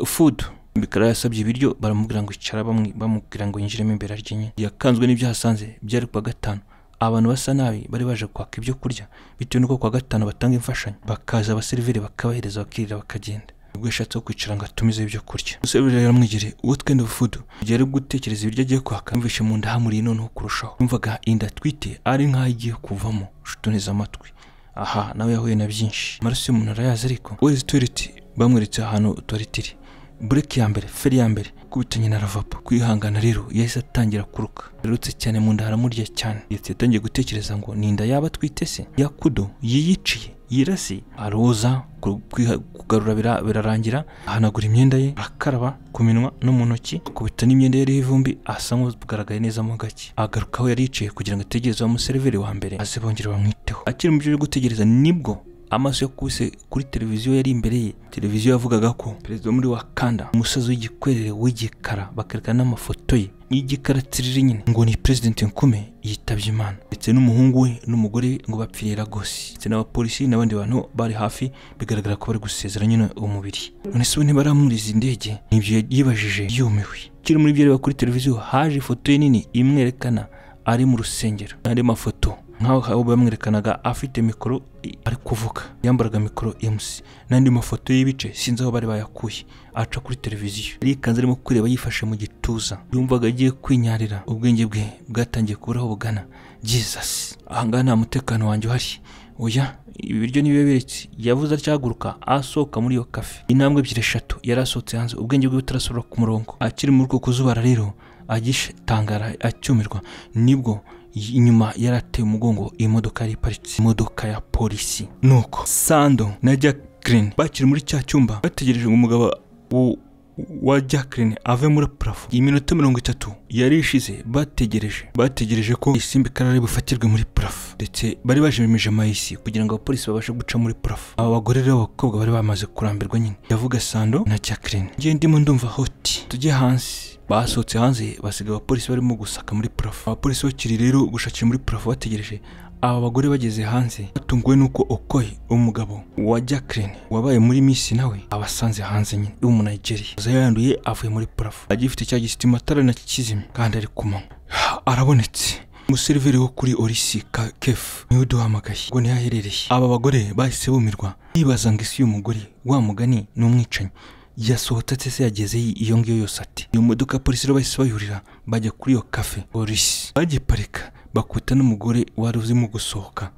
Food. Clara yasabye ibiryo baramubwira ngo icara, bamubwira ngo yinjiremo imbere arye nyine. Yakanzwe n'ibyo hasanze byari kuwa gatanu. Abantu basa nabi bari baje kwaka ibyo kurya bitewe nuko kwa gatanu batanga imfashanyo, bakaza abaseriveri bakabahereza bakirira bakagenda. Ubwo yashatse kwicara ngo atumize ibyo kurya. Umuseriveri yaramwigire what kind of food. Igihe ari gutekereza ibiryo agiye kwaka yumvishe mu nda hamuriye noneho kurushaho. Yumvaga inda twite ari nk'aho igiye kuvamo. Shutuneza amatwi. Aha nawe yahuye na byinshi. Amaraso y'umuntu arayazi ariko. Where is toilet? Bamweretse ahantu toilet iri. Break ya mbere, feri ya mbere, kubitanye na lavabo. Kwihangana rero yahise atangira kuruka. Yarutse cyane mu nda haramurya cyane. Yatangiye gutekereza ngo ni inda yaba twite se. Yakudo yiyiciye, yirasi, aroza, kugarura birarangira, ahanagura imyenda ye, akaraba ku minwa no mu ntoki, kubita n'imyenda yari ivumbi, asa nk'ugaragaye neza mu gake. Agarukaho yari yicaye kugira ngo ategereze umuseriveri wa mbere aze bongera bamwiteho. Akiri mu byo gutegereza nibwo amaso yakubise kuri televiziyo yari imbere ye. Televiziyo yavugaga ko perezida muri Wakanda, umusazi w'igikwerere w'igikara, bakerekana n'amafoto ye y'igikara tsiriri nyine, ngo ni President Nkume yitabye Imana, ndetse n'umuhungu we n'umugore ngo bapfiriye Lagos, ndetse n'abapolisi n'abandi bantu bari hafi, bigaragara ko bari gusezera nyine umubiri. None se ntibaramuriza indege? Nibyo yibajije yumiwe. Kiri muri byo reba kuri televiziyo haje ifoto ye nini imwerekana ari mu rusengero, n'andi mafoto nkaho bamwerekanaga afite mikoro ari kuvuga, yambaraga mikoro MC, n'andi mafoto y'ibice sinzi aho bari bayakuye aca kuri televiziyo. Yikanze arimo kureba yifashe mu gituza, yumvaga agiye kwinyarira. Ubwenge bwe bwatangiye kuburaho bugana. Jesus, ahangaha nta mutekano wanjye uhari. Oya, ibiryo nibibe biretse. Yavuze acyaguruka asohoka muri iyo cafe. Intambwe 2-3 yarasohotse hanze, ubwenge bwe butarasubira ku murongo. Akiri muri uko kuzubara rero agishitangara acyumirwa, nibwo inyuma yarateye umugongo imodoka yari iparitse, imodoka ya polisi. Nuko Sando na Jacqueline bakiri muri cya cyumba bategereje ngo umugabo wa Jacqueline ave muri plafond. Iminota 30 yari ishize bategereje ko Isimbi Karara bufatirwe muri plafond, ndetse bari bajemeje mayisi kugira ngo abapolisi babashe guca muri plafond. Aba bagore rero abakobwa bari bamaze kurambirwa nyine. Yavuga Sando na Jacqueline, ngiye ndimo ndumva hoti, tujye hanze. Basohotse hanze basiga abapolisi barimo gusaka muri plafond. Abapolisi bakiri rero gushakira muri plafond bategereje. Aba bagore bageze hanze batunguwe nuko Okoye, umugabo wa Jacqueline wabaye muri Miss, nawe abasanze hanze nyine mu Nigeria. Zayanduye avuye muri plafond, agifite cya gistima atara na kizimye kandi ari kumanywa. Arabonetse. Umuseriveri wo kuri Orisi Kef niwe duhamagaye ngo ntiyaherereye. Aba bagore bahise bumirwa bibaza ngo isi y'umugore wa mugani n'umwicanyi yasohotse se yageze iyo ngiyo yose ati. Iyo modoka polisi rero bahise bayurira bajya kuri iyo cafe Orisi. Bagiparika bakuta n'umugore wari uzimo gusohoka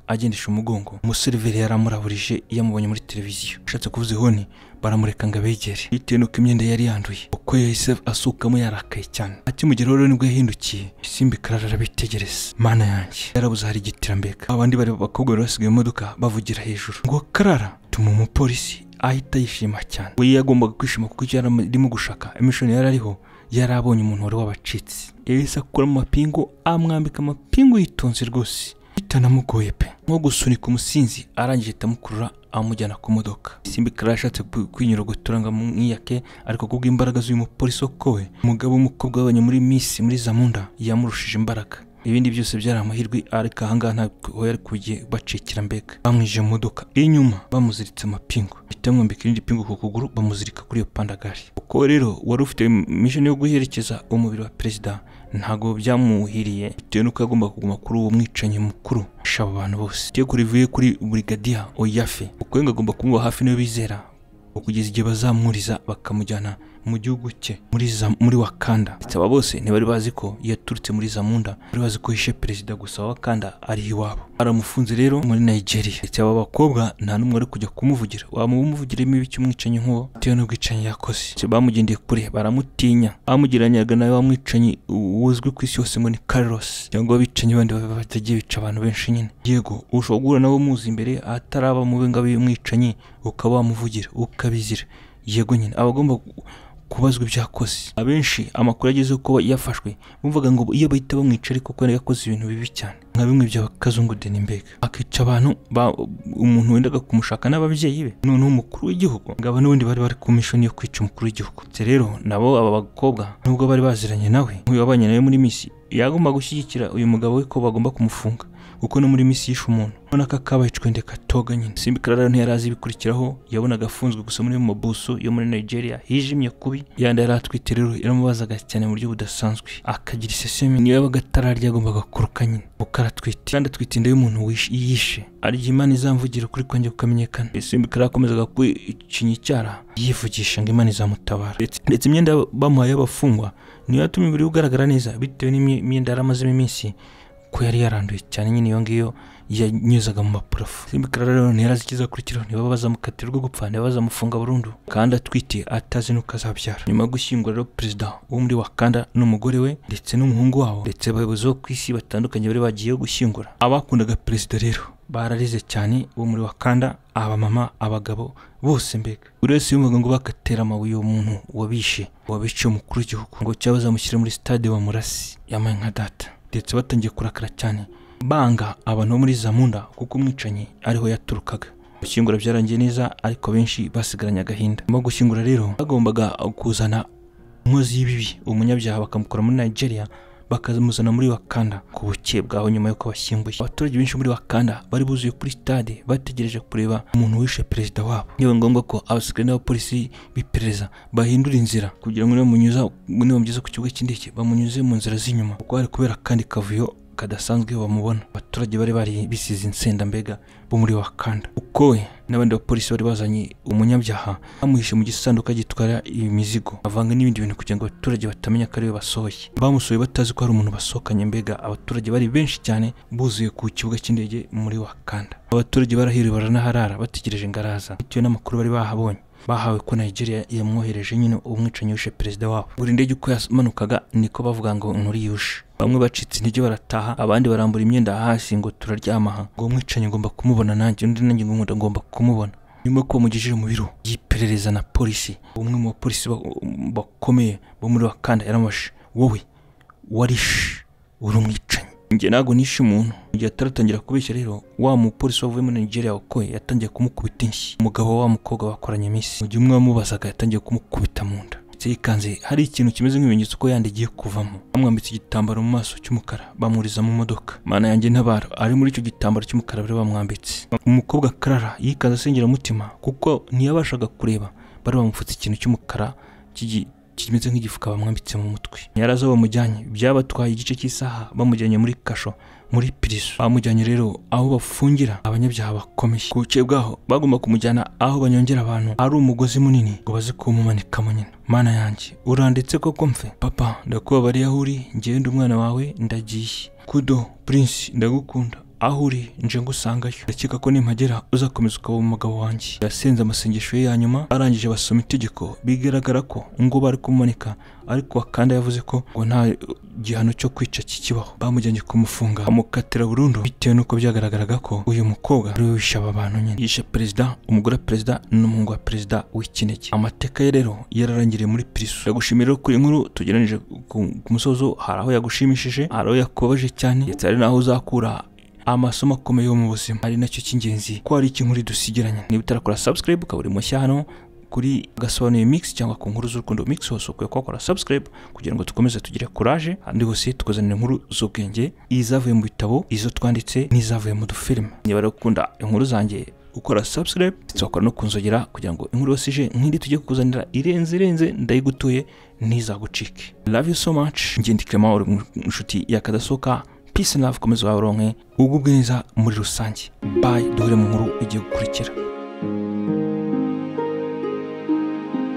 agendesha umugongo. Umuseriveri yaramuraburije yamubonye muri televiziyo. Ashatse kuvuza ihoni baramureka ngo abegere bitewe nuko imyenda yari yanduye. Uko yahise asukamo yarakaye cyane. Akimugeraho rero nibwo yahindukiye. Isimbi Karara arabitegereza. Mana yanjye, yarabuze hari igitirambeka. Abandi bari bakobwa basigaye mu modoka bavugira hejuru ngo Karara tuma umupolisi ahita yishima cyane. We yagombaga kwishima kuko icyo yarimo gushaka emission yarariho, yarabonye umuntu wari wabacitse. Yahise akura mu mapingu amwambika amapingu yitonze rwose, bitanamugoye pe, nko gusunika umusinzi. Arangije tamukurura amujyana ku modoka. Isimbi Karara ashatse kwinyurogotora ngo mwiyake, ariko kubw'imbaraga z'uyu mupolisi Okoye, umugabo w'umukobwa wabanye muri Miss muri Zamunda, yamurushije imbaraga. ibindi byose byari amahirwe ariko ahangaha ntabwo yari kugiye bacikira mbega bamwije mu modoka inyuma bamuziritse amapingu bitamwambika irindi pingu ku kuguru bamuzirika kuri iyo pandagari uko rero wari ufite mission yo guherekeza umubiri wa perezida ntago byamuhiriye bitewe nuko yagomba kuguma kuri uwo mwicanyi mukuru shaba abantu bose teko rivuye kuri Brigadier Oyafe uko ngagomba kumuba hafi no bizera kugeza igihe bazamwuriza bakamujyana mu gihugu cye muri Wakanda ndetse aba bose ntibari bazi ko yaturutse muri Zamunda bari bazi ko yishe perezida gusa wa Wakanda ari iwabo aramufunze rero muri Nigeria ndetse aba bakobwa nta numwe ari kujya kumuvugira wamuvugiremo ibiki umwicanyi nkuwo bitewe n'ubwicanyi yakoze bamugendeye kure baramutinya bamugiranyaga nawe wamwicanyi uzwi ku isi yose ngo ni Carlos cyangwa abicanyi bandi batagiye bica abantu benshi nyine yego ushobora guhura nabo muzi imbere ataraba mu benga b'umwicanyi ukaba wamuvugira ukabizira yego nyine abagomba kubazwa ibyakoze abenshi amakuru ageze ko yafashwe bumvaga ngo iyo bahita bamwica ariko ko yakoze ibintu bibi cyane nka bimwe bya Kazungu Denimbega akica abantu umuntu wendaga kumushaka n'ababyeyi be none umukuru w'igihugu ngaba n'ubundi bari ku mission yo kwica umukuru w'igihugu rero nabo aba bakobwa nubwo bari baziranye nawe uyu wabanye nawe muri misi yagomba gushyigikira uyu mugabo we ko bagomba kumufunga uko no muri misi yishe umuntu none kakabacwe ndeka toga nyine Simbi Clara ntiyarazi bikurikiraho yabonaga afunzwe gusa muri Mobusu yo muri Nigeria hijimye kubi yanda yaratwite rero yaramubazaga cyane mu buryo budasanzwe akagira isesemi niyo bagatararya agombaga kuruka nyine ukaratwite kandi atwite inda y'umuntu yishe ari Imana izamvugira kuri kwanjye ukamenyekana Simbi Clara akomezaga kwicinya icyara yivugisha ngo Imana izamutabara ndetse imyenda bamuhaye abafungwa niyo yatumye buri ugaragara neza bitewe n'imyenda yaramaze iminsi ko yari yaranduye cyane nyine iyo ngiyo yanyuzaga mu mapurafu Simbi Clara rero ntiyarazikiza kurikiraho niba bazamukatira rwo gupfa niba bazamufunga burundu kandi atwite atazi nuko azabyara nyuma yo gushyingura rero perezida wo muri Wakanda n'umugore we ndetse n'umuhungu wabo ndetse abayobozi bo ku isi batandukanye bari bagiye gushyingura abakundaga perezida rero bararize cyane bo muri Wakanda abamama abagabo bose mbega buri wese yumvaga ngo bakatera amabuye umuntu wabishe umukuru w'igihugu ngo cyabazamushyira muri stade wa Murasi yamaye nka data ndetse batangiye kurakara cyane banga abantu muri Zamunda kuko umwicanyi ariho yaturukaga gushyingura byarangiye neza ariko benshi basigaranye agahinda mo gushyingura rero bagombaga kuzana inkozi y'ibibi umunyabyaha bakamukora muri Nigeria bakazamuzana muri Wakanda ku buke bwaho nyuma yo kubashyinguye abaturage benshi muri Wakanda bari buzuye kuri stade bategereje kureba umuntu wishe perezida wabo niyo ngombwa ko abasikare n'abapolisi biperereza bahindura inzira kugira ngo bamunyuza bamugeze ku kigo cy'indege bamunyuze mu nzira z'inyuma kuko ari kubera kandi kavuyo kadasanzwe bamubona abaturage bari bisize insenda mbega bo muri Wakanda uko n'abandi bapolisi bari bazanye umunyabyaha bamuhishe mu gisanduka gitwara imizigo avanga n'ibindi bintu kugira ngo abaturage batamenya ko ari we basohoye bamusohoye batazi ko hari umuntu basohokanye mbega abaturage bari benshi cyane buzuye ku kibuga cy'indege muri Wakanda abaturage barahiriwe baranaharara bategereje ngaraza bitewe n'amakuru bari bahabonye bahawe ko Nigeria yamwohereje nyine umwicanyi wishe perezida wabo buri ndege uko yamanukaga niko bavuga ngo nuri yushe bamwe bacitse intege barataha abandi barambura imyenda hasi ngo turaryamaha ngo umwicanyi ngomba kumubona nanjye undi nanjye ngomba kumubona nyuma ko mugejeje mu biro yiperereza na polisi umwe mu bapolisi bakomeye bo muri Wakanda yaramashe wowe warishe uri umwicanyi nge nago nishe umuntu igihe ataratangira kubeshya rero wa mupolisi wavuye muri Nigeria wakoye yatangiye kumukubita inshyi umugabo wa mukobwa bakoranye misi mu gihe umwe wamubazaga yatangiye kumukubita mu nda yikanze hari ikintu kimeze nk'ibimenyetso ko yandigiye kuvamo bamwambitse igitambaro mu maso cy'umukara bamuriza mu modoka mana yanjye ntabara ari muri icyo gitambaro cy'umukara bari bamwambitse umukobwa Clara yikaza asengera mutima kuko ntiyabashaga kureba bari bamufutse ikintu cy'umukara kimeze nk'igifuka bamwambitse mu mutwe yarazo bamujyanye byabatwaye igice cy'isaha bamujyanye muri kasho muri prison bamujyanye rero aho bafungira abanyabyaha bakomeye ku buce bwaho bagomba kumujyana aho banyongera abantu ari umugozi munini ngo baze kumumanika mu nyina mana yanjye uranditse koko mfe papa ndakubabariye aho uri ngende umwana wawe ndagiye Kudo Prince ndagukunda aho uri nje ngusangayo ndakeka ko nimpagera uzakomeza ukaba umugabo wanjye yasenze amasengesho ye ya nyuma arangije basoma itegeko bigaragara ko ngo bari kumumanika ariko Wakanda yavuze ko ngo nta gihano cyo kwica kikibaho bamujyanye kumufunga amukatira burundu bitewe nuko byagaragaraga ko uyu mukobwa ari wishe aba bantu nyine yishe perezida umugore perezida n'umuhungu wa perezida w'ikinege amateka ye rero yararangiriye muri prison yagushimira kuri inkuru tugeranije ku musozo hari aho yagushimishije hari aho yakubabaje cyane ndetse hari naho uzakura amasomo akomeye yo mu buzima ari nacyo cy'ingenzi ko hari ikintu dusigeranye niba utarakora subscribe ukaba uri mushya hano kuri Gasobanuye Mix cyangwa ku nkuru z'urukundo Mix hose ukwiye gukora subscribe kugira ngo dukomeze tugire courage andi hose tukuzanira inkuru z'ubwenge izavuye mu bitabo izo twanditse n'izavuye mu dufilm. Niba bakunda inkuru zanjye ukora subscribe tukora no kunzogera kugira ngo inkuru yose ije nkindi tujye kukuzanira irenze ndayigutuye ntizagucike. Love you so much. Ngende Clement uri inshuti ya Kadasohoka. Peace and love, komeza waronke ugubwe neza muri rusange. Bye, duhure mu nkuru igiye gukurikira.